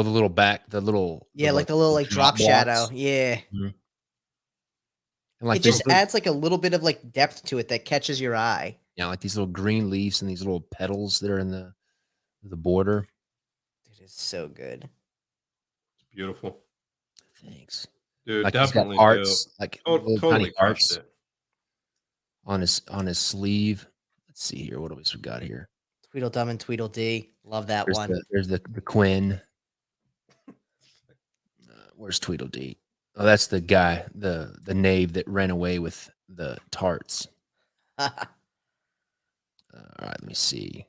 the little Like the little like drop shadow. Yeah. And like It just these adds like a little bit of like depth to it that catches your eye. like these little green leaves and these little petals that are in the border. It is so good. It's beautiful. Thanks. Dude, Like he's got definitely hearts, like Oh, little totally tiny crushed hearts it. on his sleeve. Let's see here. What else we got here? Tweedledum and Tweedledee. Love that There's one. there's the Quinn. Where's Tweedledee? Oh, that's the guy, the knave that ran away with the tarts. All right, let me see.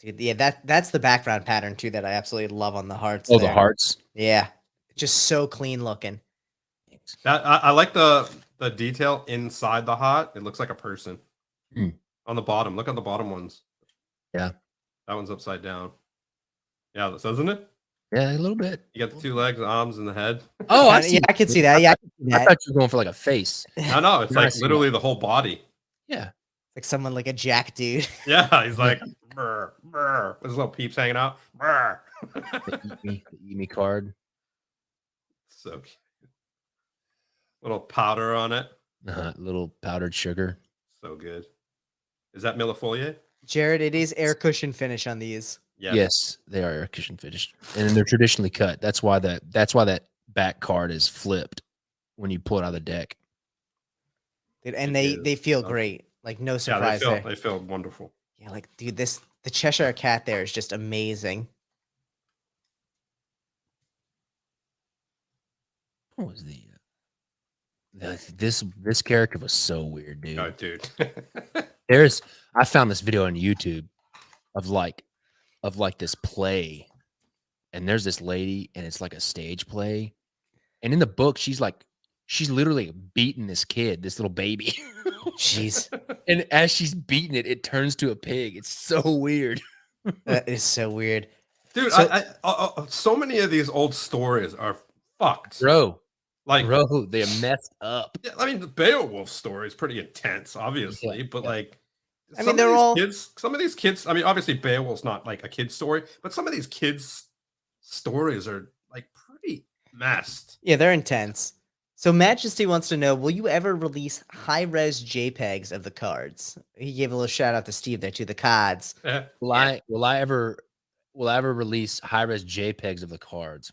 Dude, yeah, that's the background pattern too that I absolutely love on the hearts. Oh, there. the hearts. Yeah. Just so clean looking. That I like the detail inside the heart. It looks like a person. Hmm. On the bottom. Look at the bottom ones. Yeah. That one's upside down. Yeah, doesn't it? Yeah, a little bit. You got the 2 legs, arms, and the head. Oh, I Kinda- see. yeah, I can see that. Yeah, I can see I that. thought you were going for like a face. No, it's Now I like see literally the whole body. Yeah. Like someone like a jack dude. Yeah, he's like, brr, brr, with his little peeps hanging out. Brr. The eat me card. So cute. Little powder on it. Little powdered sugar. So good. Is that Millefolier? Jared, it is air cushion finish on these. Yes, they are air cushion finished, and they're traditionally cut. That's why that back card is flipped when you pull it out of the deck. Dude, and It they is. feel Okay. great. Like no Yeah, surprise there. they feel wonderful. Yeah, like dude, the Cheshire Cat there is just amazing. What was this character was so weird, dude. Oh, dude. I found this video on YouTube of like this play, and there's this lady, and it's like a stage play, and in the book she's literally beating this kid, this little baby. Jeez, And as she's beating it, it turns to a pig. It's so weird. that is so weird. Dude, So- so many of these old stories are fucked. Bro, Like, they're messed up. yeah, I mean, the Beowulf story is pretty intense, obviously, but yeah. like, I mean, they're all- some of these kids. I mean, obviously, Beowulf's not like a kid's story, but some of these kids' stories are like pretty messed. Yeah, they're intense. So Majesty wants to know, will you ever release high-res JPEGs of the cards? He gave a little shout out to Steve there too, the cards. Will I ever release high-res JPEGs of the cards?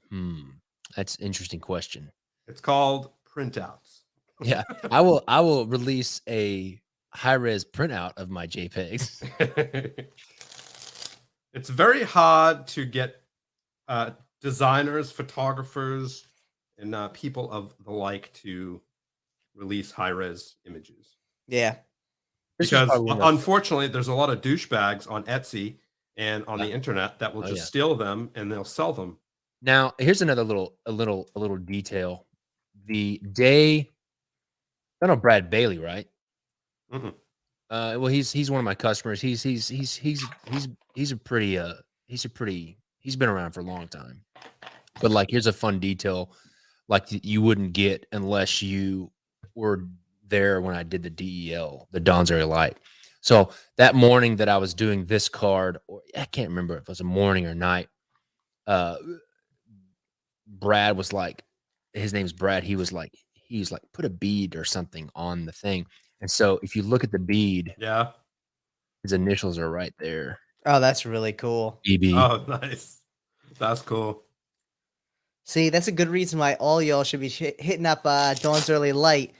That's an interesting question. It's called printouts. Yeah, I will release a high-res printout of my JPEGs. It's very hard to get designers, photographers, and people of the like to release high-res images. Yeah. Because unfortunately, there's a lot of douchebags on Etsy and on the internet that will just steal them and they'll sell them. Now, here's another little detail. The day, I don't know Brad Bailey, right? Mhm. Well, he's one of my customers. He's a pretty he's been around for a long time. But like, here's a fun detail, like you wouldn't get unless you were there when I did the DEL, the Dawn's Area Light. So that morning that I was doing this card, or I can't remember if it was a morning or night, Brad was like, his name's Brad. He was like, put a bead or something on the thing. And so if you look at the bead, Yeah. his initials are right there. Oh, that's really cool. BB. Oh, nice. That's cool. See, that's a good reason why all y'all should be hitting up Dawn's Early Light.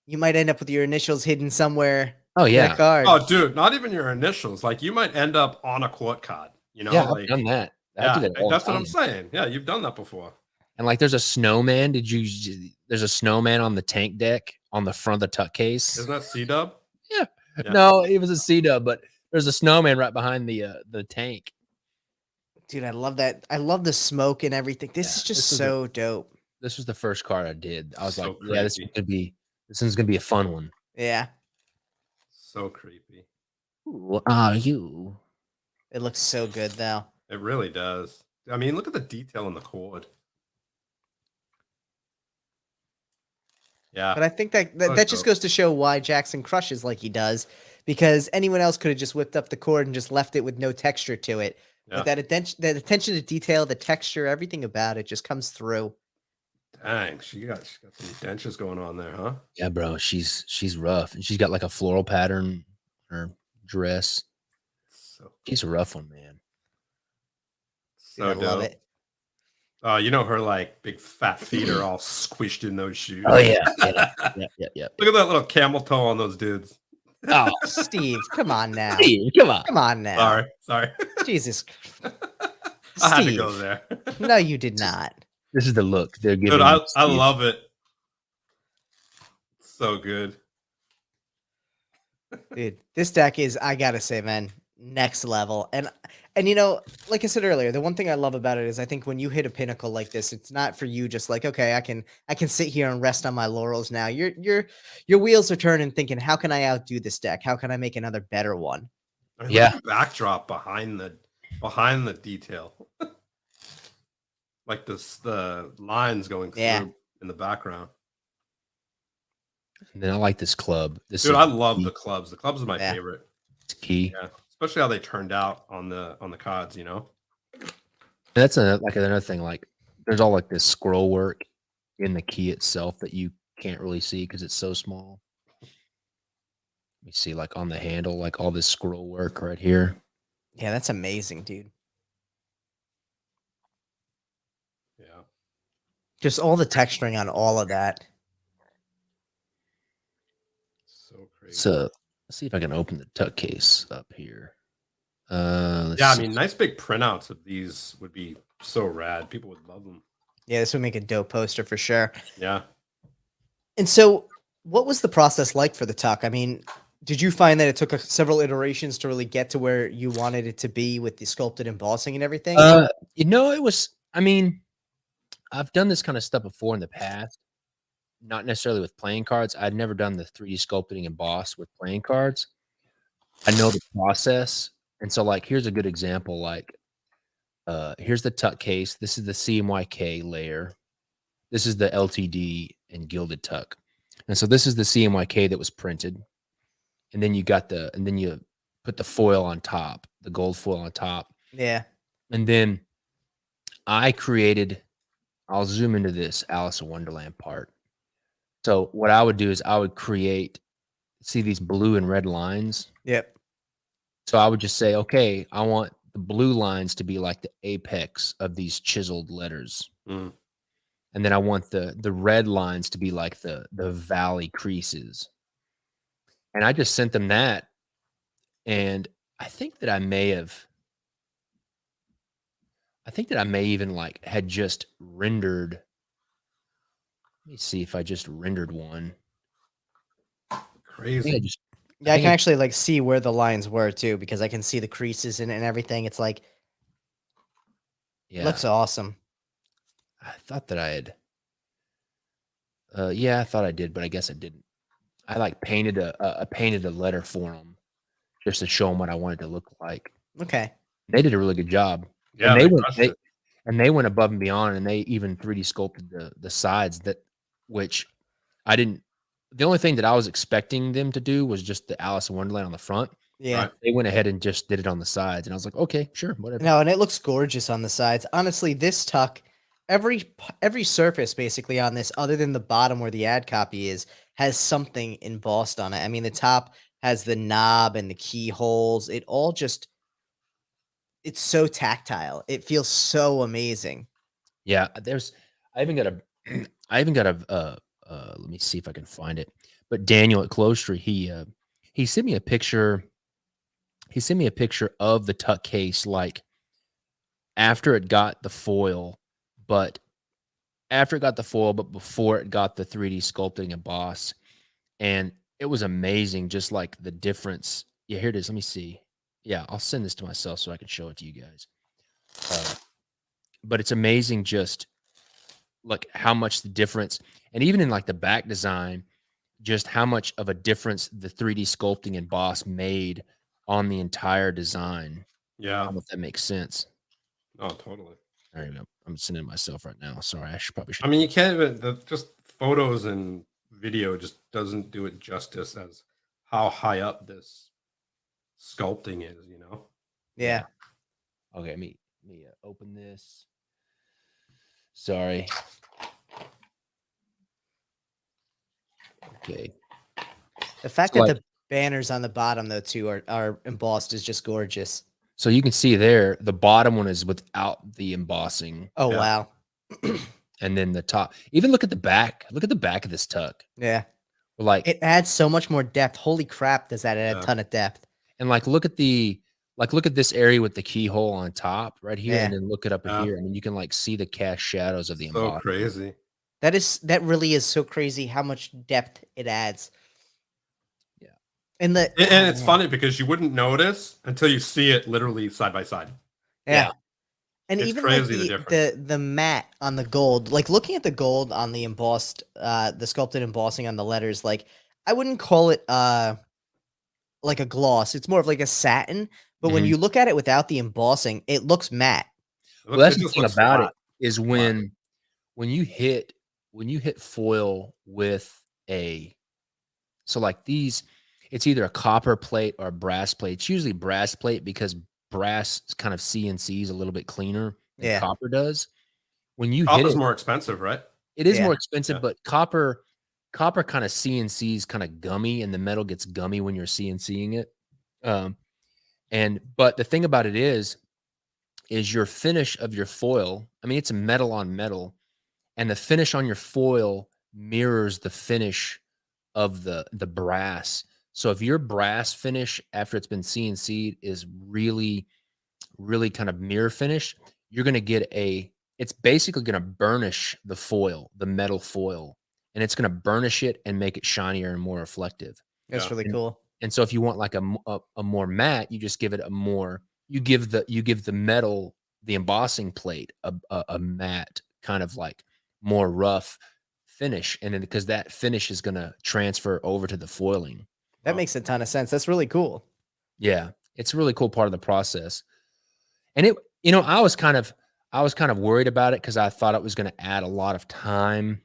You might end up with your initials hidden somewhere. Oh, in yeah. that card. Oh, dude, not even your initials. Like, you might end up on a court card. You know, Yeah, like, I've done that. I yeah, do that all that's the what I'm time. saying. Yeah, you've done that before. And like, there's a snowman. There's a snowman on the tank deck on the front of the tuck case. Isn't that C-Dub? Yeah. Yeah. No, it was a C-Dub, but there's a snowman right behind the tank. Dude, I love that. I love the smoke and everything. This Yeah, is just this is so dope. This was the first card I did. I was So like, yeah, this one's gonna be a fun one. Yeah. So creepy. Who are you? It looks so good though. It really does. I mean, look at the detail in the cord. Yeah. But I think that Oh, just dope. goes to show why Jackson crushes like he does, because anyone else could have just whipped up the cord and just left it with no texture to it. Yeah. But that attention to detail, the texture, everything about it just comes through. Dang, she got some dentures going on there, huh? Yeah, bro. She's rough, and she's got like a floral pattern on her dress. So She's a rough one, man. so I love dope. it. You know, her like big fat feet are all squished in those shoes. Oh yeah, yeah. Look at that little camel toe on those dudes. Oh, Steve, come on now. Steve, come on. Come on now. Sorry. Jesus. I had to Steve. go there. No, you did not. This is the look they're giving. Dude, you, I Steve. love it. So good. Dude, this deck is, I gotta say, man, next level. And you know, like I said earlier, the one thing I love about it is I think when you hit a pinnacle like this, it's not for you just like, okay, I can sit here and rest on my laurels now. Your wheels are turning thinking, how can I outdo this deck? How can I make another better one? I mean, Yeah. look at the backdrop behind the detail. like the lines going through in the background. And then I like this club. Dude, I love the clubs. The clubs are my favorite. It's key. Yeah, especially how they turned out on the cards. You know. That's another thing. Like, there's all like this scroll work in the key itself that you can't really see because it's so small. Let me see, like on the handle, like all this scroll work right here. Yeah, that's amazing, dude. Yeah. Just all the texturing on all of that. So crazy. So let's see if I can open the tuck case up here. I mean, nice big printouts of these would be so rad. People would love them. Yeah, this would make a dope poster for sure. Yeah. And so, what was the process like for the tuck? I mean, did you find that it took several iterations to really get to where you wanted it to be with the sculpted embossing and everything? It was. I mean, I've done this kind of stuff before in the past. Not necessarily with playing cards. I'd never done the 3D sculpting emboss with playing cards. I know the process. And so, like, here's a good example. Like, here's the tuck case. This is the CMYK layer. This is the LTD and gilded tuck. And so this is the CMYK that was printed. And then you put the foil on top, the gold foil on top. Yeah. And then I'll zoom into this Alice in Wonderland part. So what I would do is I would see these blue and red lines. Yep. So I would just say, okay, I want the blue lines to be like the apex of these chiseled letters. Mm. And then I want the red lines to be like the valley creases. And I just sent them that. And I think that I may even like had just rendered. Let me see if I just rendered one. Crazy. I can actually like see where the lines were too, because I can see the creases in it and everything. It's like, looks awesome. I thought that I had. I thought I did, but I guess I didn't. I like painted a letter for them just to show them what I wanted to look like. Okay. They did a really good job. Yeah, and they went above and beyond, and they even 3D sculpted the sides which I didn't. The only thing that I was expecting them to do was just the Alice in Wonderland on the front. Yeah. Right. They went ahead and just did it on the sides, and I was like, okay, sure, whatever. No, and it looks gorgeous on the sides. Honestly, this tuck, every surface basically on this, other than the bottom where the ad copy is, has something embossed on it. I mean, the top has the knob and the keyholes. It all just, it's so tactile. It feels so amazing. Yeah, I even got a let me see if I can find it. But Daniel at Clostry, he sent me a picture. He sent me a picture of the tuck case, like after it got the foil, but before it got the 3D sculpting emboss. And it was amazing, just like the difference. Yeah, here it is. Let me see. Yeah, I'll send this to myself so I can show it to you guys. But it's amazing just like how much the difference, and even in like the back design, just how much of a difference the 3D sculpting emboss made on the entire design. Yeah. I don't know if that makes sense. Oh, totally. All right, I'm sending it myself right now. Sorry, I should. I mean, you can't even, just photos and video just doesn't do it justice as how high up this sculpting is, you know? Yeah. Okay, let me open this. Sorry. Okay. The fact that the banners on the bottom though too are embossed is just gorgeous. So you can see there, the bottom one is without the embossing. Oh, wow. And then the top, even look at the back. Look at the back of this tuck. Yeah. Like, it adds so much more depth. Holy crap, does that add a ton of depth. And like look at this area with the keyhole on top right here, and then look it up here. I mean, you can like see the cast shadows of the embossing. So crazy. That really is so crazy how much depth it adds. Yeah. And it's funny because you wouldn't notice until you see it literally side by side. Yeah. And it's even crazy, like the matte on the gold, like looking at the gold on the embossed, the sculpted embossing on the letters, like I wouldn't call it like a gloss. It's more of like a satin. But when you look at it without the embossing, it looks matte. Well, that's the thing about it. is when you hit foil with so like these, it's either a copper plate or a brass plate. It's usually brass plate because brass kind of CNCs a little bit cleaner than copper does. When you hit Copper's it, more expensive, right? it is more expensive, but copper kind of CNCs kind of gummy, and the metal gets gummy when you're CNCing it. But the thing about it is your finish of your foil. I mean, it's a metal on metal, and the finish on your foil mirrors the finish of the brass. So if your brass finish after it's been CNC'd is really, really kind of mirror finish, you're going to get it's basically going to burnish the foil, the metal foil, and it's going to burnish it and make it shinier and more reflective. That's really cool. And so if you want like a more matte, you just give it you give the metal, the embossing plate, a matte kind of like more rough finish. And then because that finish is going to transfer over to the foiling. That makes a ton of sense. That's really cool. Yeah. It's a really cool part of the process. And I was kind of worried about it because I thought it was going to add a lot of time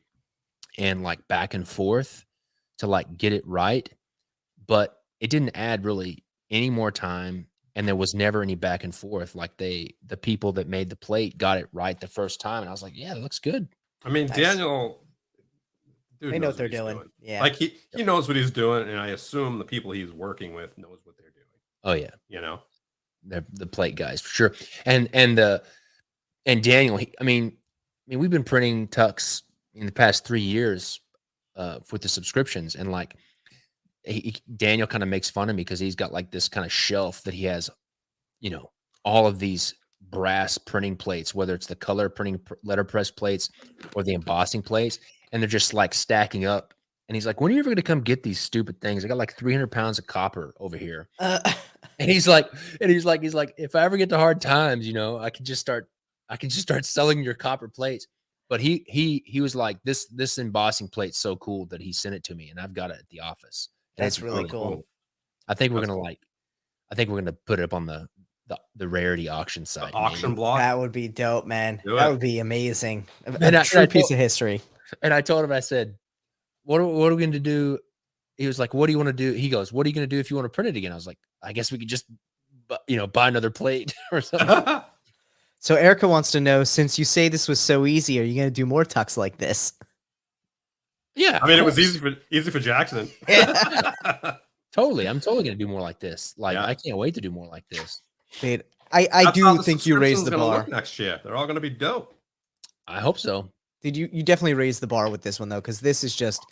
and like back and forth to like get it right. But it didn't add really any more time, and there was never any back and forth. Like the people that made the plate got it right the first time, and I was like, yeah, it looks good. I mean, nice. Daniel, they know what they're doing. Yeah, like he knows what he's doing, and I assume the people he's working with knows what they're doing. Oh yeah, they're the plate guys for sure. And Daniel, I mean, we've been printing tucks in the past 3 years with the subscriptions, and like Daniel kind of makes fun of me because he's got like this kind of shelf that he has, all of these brass printing plates, whether it's the color printing letterpress plates or the embossing plates, and they're just like stacking up. And he's like, when are you ever going to come get these stupid things? I got like 300 pounds of copper over here. And he's like, if I ever get to hard times, I can just start selling your copper plates. But he was like, this embossing plate's so cool that he sent it to me, and I've got it at the office. That's really cool. I think we're gonna put it up on the rarity auction site. Auction block. That would be dope, man. That would be amazing. A true piece of history. And I told him, I said, what are we going to do? He was like, what do you want to do? He goes, what are you going to do if you want to print it again? I was like, I guess we could just, buy another plate or something. So Erica wants to know, since you say this was so easy, are you going to do more tucks like this? Yeah. I mean, it was easy for Jackson. Totally. I'm totally going to do more like this. Like, I can't wait to do more like this. Dude, I do think you raised the bar. Next year, they're all going to be dope. I hope so. Did you definitely raised the bar with this one though? Because this is just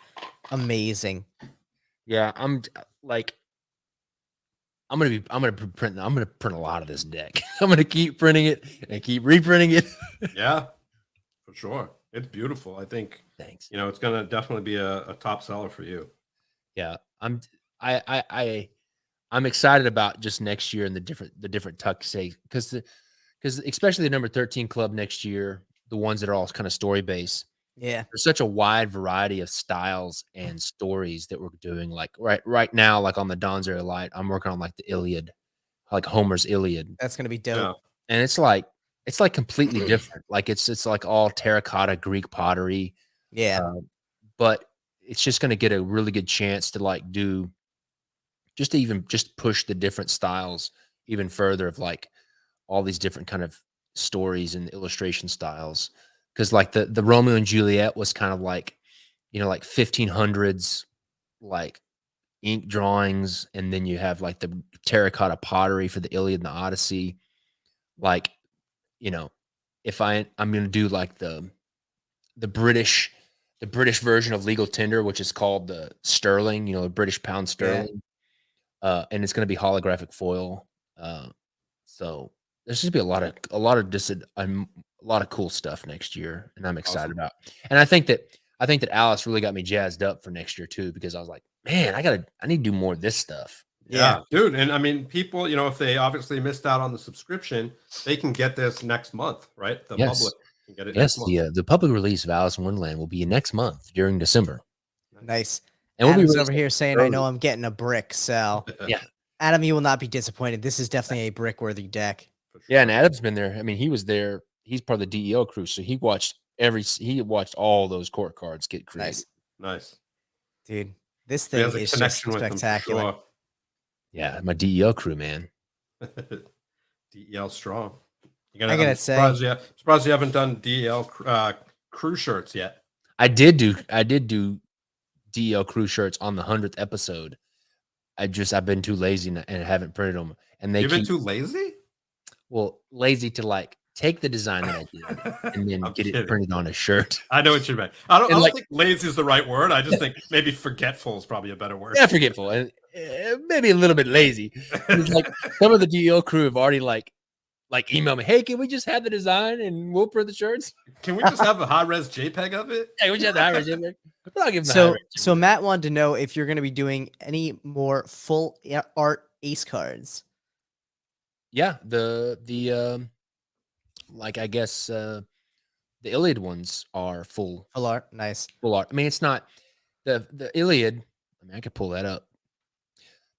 amazing. Yeah, I'm gonna print a lot of this deck. I'm gonna keep printing it and keep reprinting it. Yeah, for sure. It's beautiful. I think. Thanks. It's gonna definitely be a top seller for you. Yeah, I'm excited about just next year and the different tucks, because especially the number 13 club next year, the ones that are all kind of story based. Yeah, there's such a wide variety of styles and stories that we're doing. Like right now, like on the Dawn's Area Light, I'm working on like the Iliad, like Homer's Iliad. That's gonna be dope. Yeah. And it's like completely different. Like it's like all terracotta Greek pottery. Yeah, but it's just gonna get a really good chance to like do just push the different styles even further of like all these different kind of stories and illustration styles. Because like the Romeo and Juliet was kind of like, like 1500s, like ink drawings. And then you have like the terracotta pottery for the Iliad and the Odyssey. Like, if I'm going to do like the British version of Legal Tender, which is called the sterling, the British pound sterling. Yeah. And it's going to be holographic foil. So there's just be a lot of cool stuff next year, and I'm excited about. And I think that Alice really got me jazzed up for next year too, because I was like, man, I need to do more of this stuff. Yeah, dude. And I mean, people, if they obviously missed out on the subscription, they can get this next month, right? The public can get it. Yes, the public release of Alice in Wonderland will be next month during December. Nice. And Adam's over here saying, I know I'm getting a brick, so yeah. Adam, you will not be disappointed. This is definitely a brick-worthy deck. Sure. Yeah, and Adam's been there. I mean, he was there he's part of the DEO crew, so he watched all those court cards get created. Nice. Dude, this He thing has a is just connection with them for spectacular. sure. Yeah, my DEO crew, man. DEL strong. I gotta say, surprised you haven't done DEL crew shirts yet. I did do DEO crew shirts on the 100th episode. I've been too lazy and haven't printed them. And You've been too lazy? Well, lazy to like take the design that I did and then get it printed on a shirt. I know what you meant. I don't think lazy is the right word. I just think maybe forgetful is probably a better word. Yeah, forgetful and maybe a little bit lazy. It's like some of the DEO crew have already like email me, hey, can we just have the design and we'll print the shirts? Can we just have a high res JPEG of it? Hey, we just have the high res JPEG. I'll give them so Matt wanted to know if you're going to be doing any more full art ace cards. Yeah, the like I guess the Iliad ones are full art. Nice. Full art. I mean, it's not the Iliad. I mean, I could pull that up.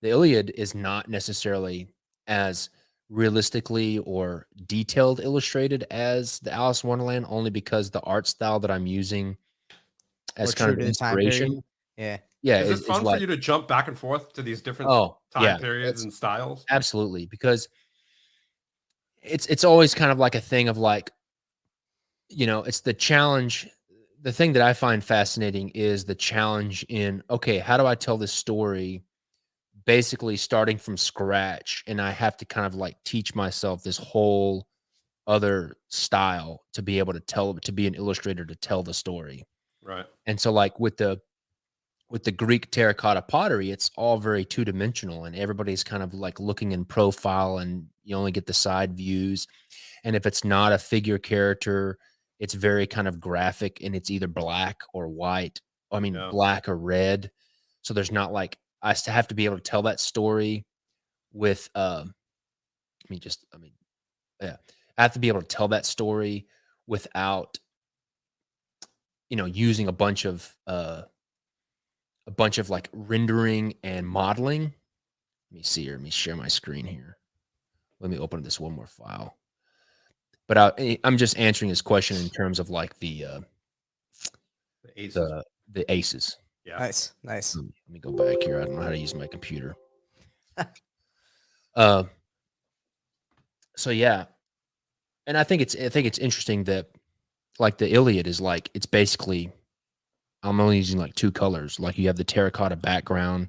The Iliad is not necessarily as realistically or detailed illustrated as the Alice in Wonderland, only because the art style that I'm using as kind of inspiration. Yeah. Is it fun for you to jump back and forth to these different time periods and styles? Absolutely, because it's always kind of like a thing of like, it's the challenge. The thing that I find fascinating is the challenge in, okay, how do I tell this story basically starting from scratch? And I have to kind of like teach myself this whole other style to be able to be an illustrator, to tell the story. Right. And so like with the Greek terracotta pottery, it's all very two-dimensional and everybody's kind of like looking in profile and you only get the side views. And if it's not a figure character, it's very kind of graphic and it's either black or white. Black or red. So there's not like, I have to be able to tell that story with, I have to be able to tell that story without, using a bunch of like rendering and modeling. Let me see here. Let me share my screen here. Let me open this one more file. But I'm just answering this question in terms of like the aces. The aces. Yeah. Nice. Let me go back here. I don't know how to use my computer. So yeah. And I think it's interesting that like the Iliad is like, it's basically, I'm only using like two colors. Like you have the terracotta background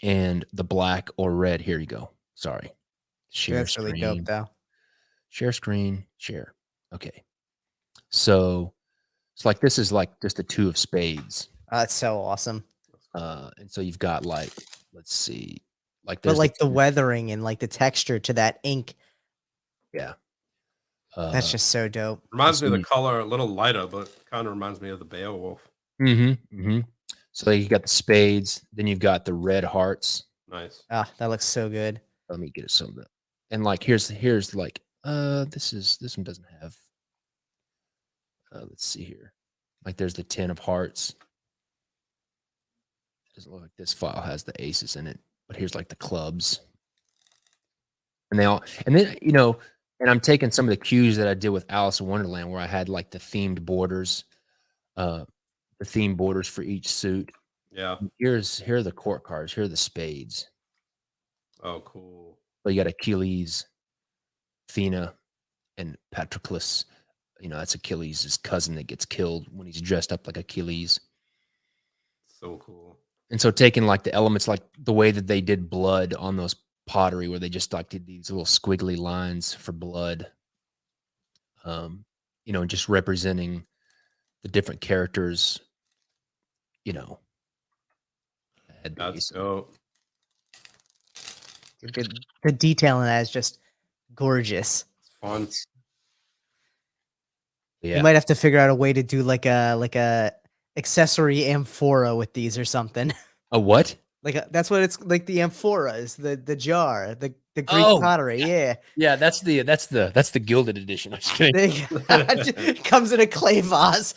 and the black or red. Here you go. Sorry. Share That's screen. really dope though. Share screen, share. Okay. So it's like, this is like just a two of spades. That's so awesome. And so you've got like, let's see, like, but like the weathering and like the texture to that ink. Yeah. That's just so dope. Reminds me of the color a little lighter, but kind of reminds me of the Beowulf. So you got the spades, then you've got the red hearts. Nice. Ah, that looks so good. Let me get it some of that. And like here's like this one doesn't have let's see here. Like there's the 10 of hearts. It doesn't look like this file has the aces in it, but here's like the clubs. And then and I'm taking some of the cues that I did with Alice in Wonderland, where I had like the themed borders, for each suit. Yeah. Here are the court cards. Here are the spades. Oh, cool. So you got Achilles, Athena, and Patroclus. That's Achilles' cousin that gets killed when he's dressed up like Achilles. So cool. And so taking like the elements, like the way that they did blood on those pottery, where they just like did these little squiggly lines for blood, just representing the different characters, That's dope. The detail in that is just gorgeous. It's fun. Yeah. You might have to figure out a way to do like a accessory amphora with these or something. A what? That's what it's like. The amphora is the jar, the Greek pottery. Yeah. That's the gilded edition. It comes in a clay vase.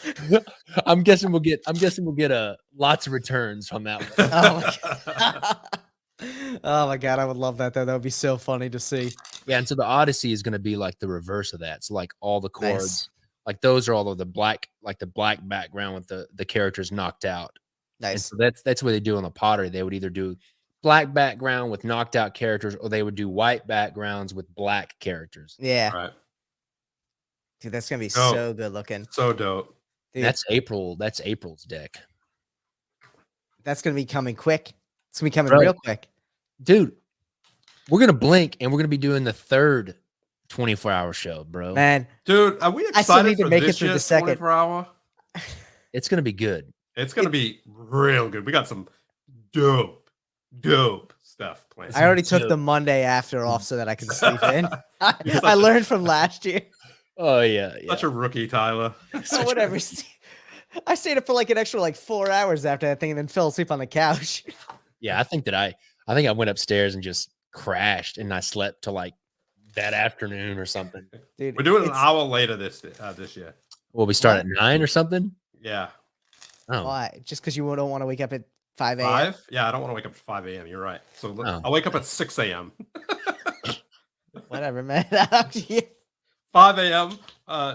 I'm guessing we'll get lots of returns on that one. Oh my god, I would love that though. That would be so funny to see. Yeah, and so the Odyssey is going to be like the reverse of that. So like all the chords, like those are all of the black, like the black background with the characters knocked out. And Nice. so that's what they do on the pottery. They would either do black background with knocked out characters, or they would do white backgrounds with black characters. Yeah. Right. Dude, that's gonna be so good looking. So dope. Dude, That's April. That's April's deck. that's gonna be coming quick. It's gonna be coming Bro. real quick. Dude, we're gonna blink and we're gonna be doing the third 24-hour show, bro. Man, Dude, are we I still excited need to for make it this through the year's second. 24-hour? It's gonna be good. It's gonna be real good. We got some dope stuff planned. I already took the Monday after off so that I can sleep in. I learned from last year. Oh yeah, Such a rookie, Tyler. So whatever. I stayed up for like an extra like 4 hours after that thing and then fell asleep on the couch. Yeah, I think I went upstairs and just crashed, and I slept till like that afternoon or something. Dude, We're doing an hour later this year. Well, we start at 9 or something. Yeah. Oh, Why? Just because you don't want to wake up at 5 a.m.? 5? Yeah, I don't want to wake up at 5 a.m. You're right. So look, Oh. I'll wake up at 6 a.m. Whatever, man. 5 a.m.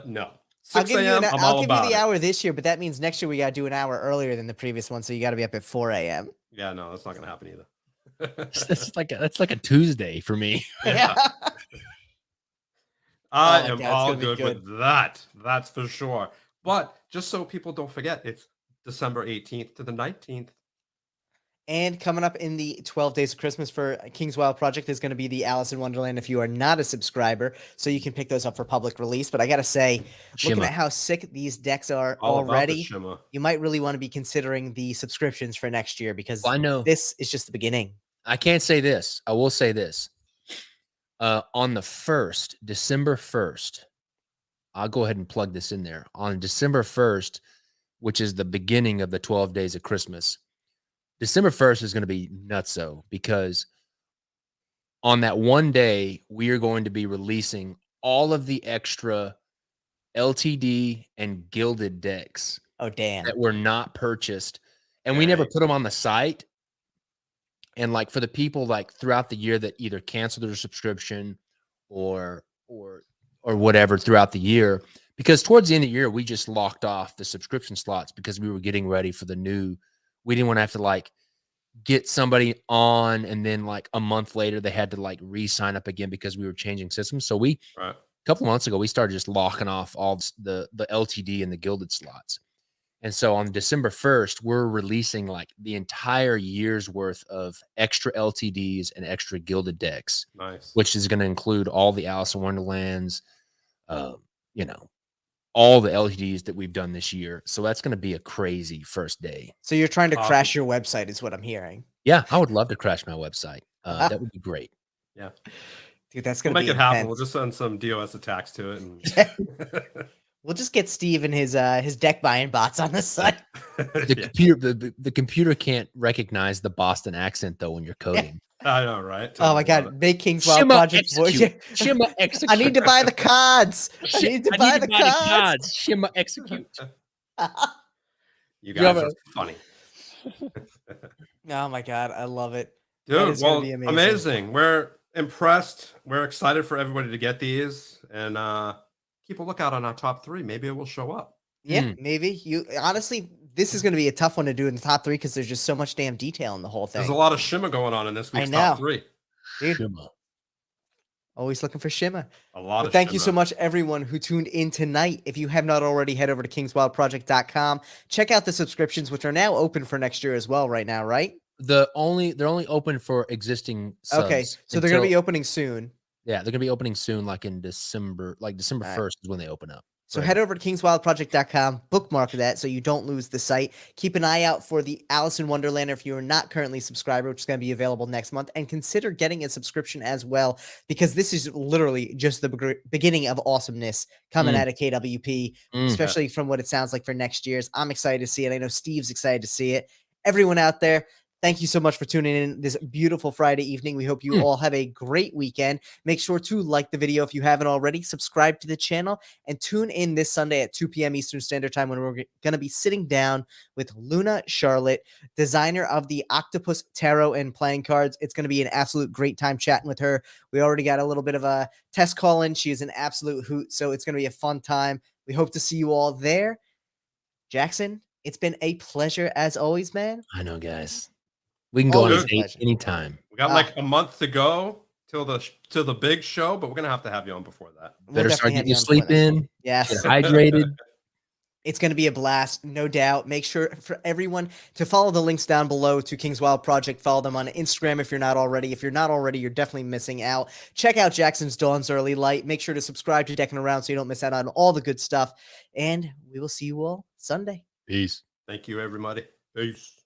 No. 6 a.m. I'm I'll all give you about the it. hour this year, but that means next year we got to do an hour earlier than the previous one, so you got to be up at 4 a.m. Yeah, no, that's not gonna happen either. that's like a Tuesday for me. Yeah. I Oh, am yeah, it's all gonna be good with that. That's for sure. But just so people don't forget, it's December 18th to the 19th. And coming up in the 12 Days of Christmas for King's Wild Project is going to be the Alice in Wonderland if you are not a subscriber. So you can pick those up for public release. But I got to say, looking at how sick these decks are All about the already, shimmer. you might really want to be considering the subscriptions for next year because Well, I know this is just the beginning. I can't say this. I will say this. On the 1st, December 1st, I'll go ahead and plug this in there. On December 1st, which is the beginning of the 12 Days of Christmas, December 1st is going to be nutso because on that one day, we are going to be releasing all of the extra LTD and gilded decks Oh, damn. that were not purchased. And we never put them on the site. And like for the people like throughout the year that either canceled their subscription or whatever throughout the year, because towards the end of the year, we just locked off the subscription slots because we were getting ready for the new. We didn't want to have to like get somebody on and then like a month later they had to like re-sign up again because we were changing systems. So a couple months ago, we started just locking off all the LTD and the gilded slots. And so on December 1st, we're releasing like the entire year's worth of extra LTDs and extra gilded decks. Nice. Which is going to include all the Alice in Wonderlands, all the LTDs that we've done this year. So that's going to be a crazy first day. So you're trying to crash your website is what I'm hearing. Yeah, I would love to crash my website. That would be great. Yeah. Dude, that's going We'll to make be it happen. intense. We'll just send some DOS attacks to it. And We'll just get Steve and his deck buying bots on the site. The computer can't recognize the Boston accent though when you're coding. I know, right? Oh my God, make King's Wild Project voice. Shimmer execute. I need to buy the cards. I need to buy the cards. Shimmer execute. You guys are funny. Oh my God, I love it. Dude, well, amazing. We're impressed. We're excited for everybody to get these and keep a lookout on our top 3. Maybe it will show up. Yeah, maybe. Honestly, this is going to be a tough one to do in the top 3 because there's just so much damn detail in the whole thing. There's a lot of shimmer going on in this week's top 3. Dude, shimmer. Always looking for shimmer. A lot of thank you so much, everyone who tuned in tonight. If you have not already, head over to kingswildproject.com. Check out the subscriptions, which are now open for next year as well right now, right? They're only open for existing subs. Okay, so they're going to be opening soon. Yeah, they're going to be opening soon, like in December. Like December 1st is when they open up. So head over to kingswildproject.com, bookmark that so you don't lose the site. Keep an eye out for the Alice in Wonderland if you are not currently a subscriber, which is going to be available next month. And consider getting a subscription as well, because this is literally just the beginning of awesomeness coming out of KWP, especially from what it sounds like for next year's. I'm excited to see it. I know Steve's excited to see it. Everyone out there, Thank you so much for tuning in this beautiful Friday evening. We hope you all have a great weekend. Make sure to like the video if you haven't already, subscribe to the channel, and tune in this Sunday at 2 p.m. Eastern Standard Time when we're going to be sitting down with Luna Charlotte, designer of the Octopus Tarot and Playing Cards. It's going to be an absolute great time chatting with her. We already got a little bit of a test call in. She is an absolute hoot, so it's going to be a fun time. We hope to see you all there. Jackson, it's been a pleasure as always, man. I know, guys. We can go on Always a a date pleasure. anytime. We got like a month to go till the big show, but we're gonna have to have you on before that. We'll Better definitely start have getting you your on sleep before that. in. Yes. Get hydrated. It's going to be a blast, no doubt. Make sure for everyone to follow the links down below to King's Wild Project. Follow them on Instagram if you're not already. If you're not already, you're definitely missing out. Check out Jackson's Dawn's Early Light. Make sure to subscribe to Deckin Around so you don't miss out on all the good stuff. And we will see you all Sunday. Peace. Thank you, everybody. Peace.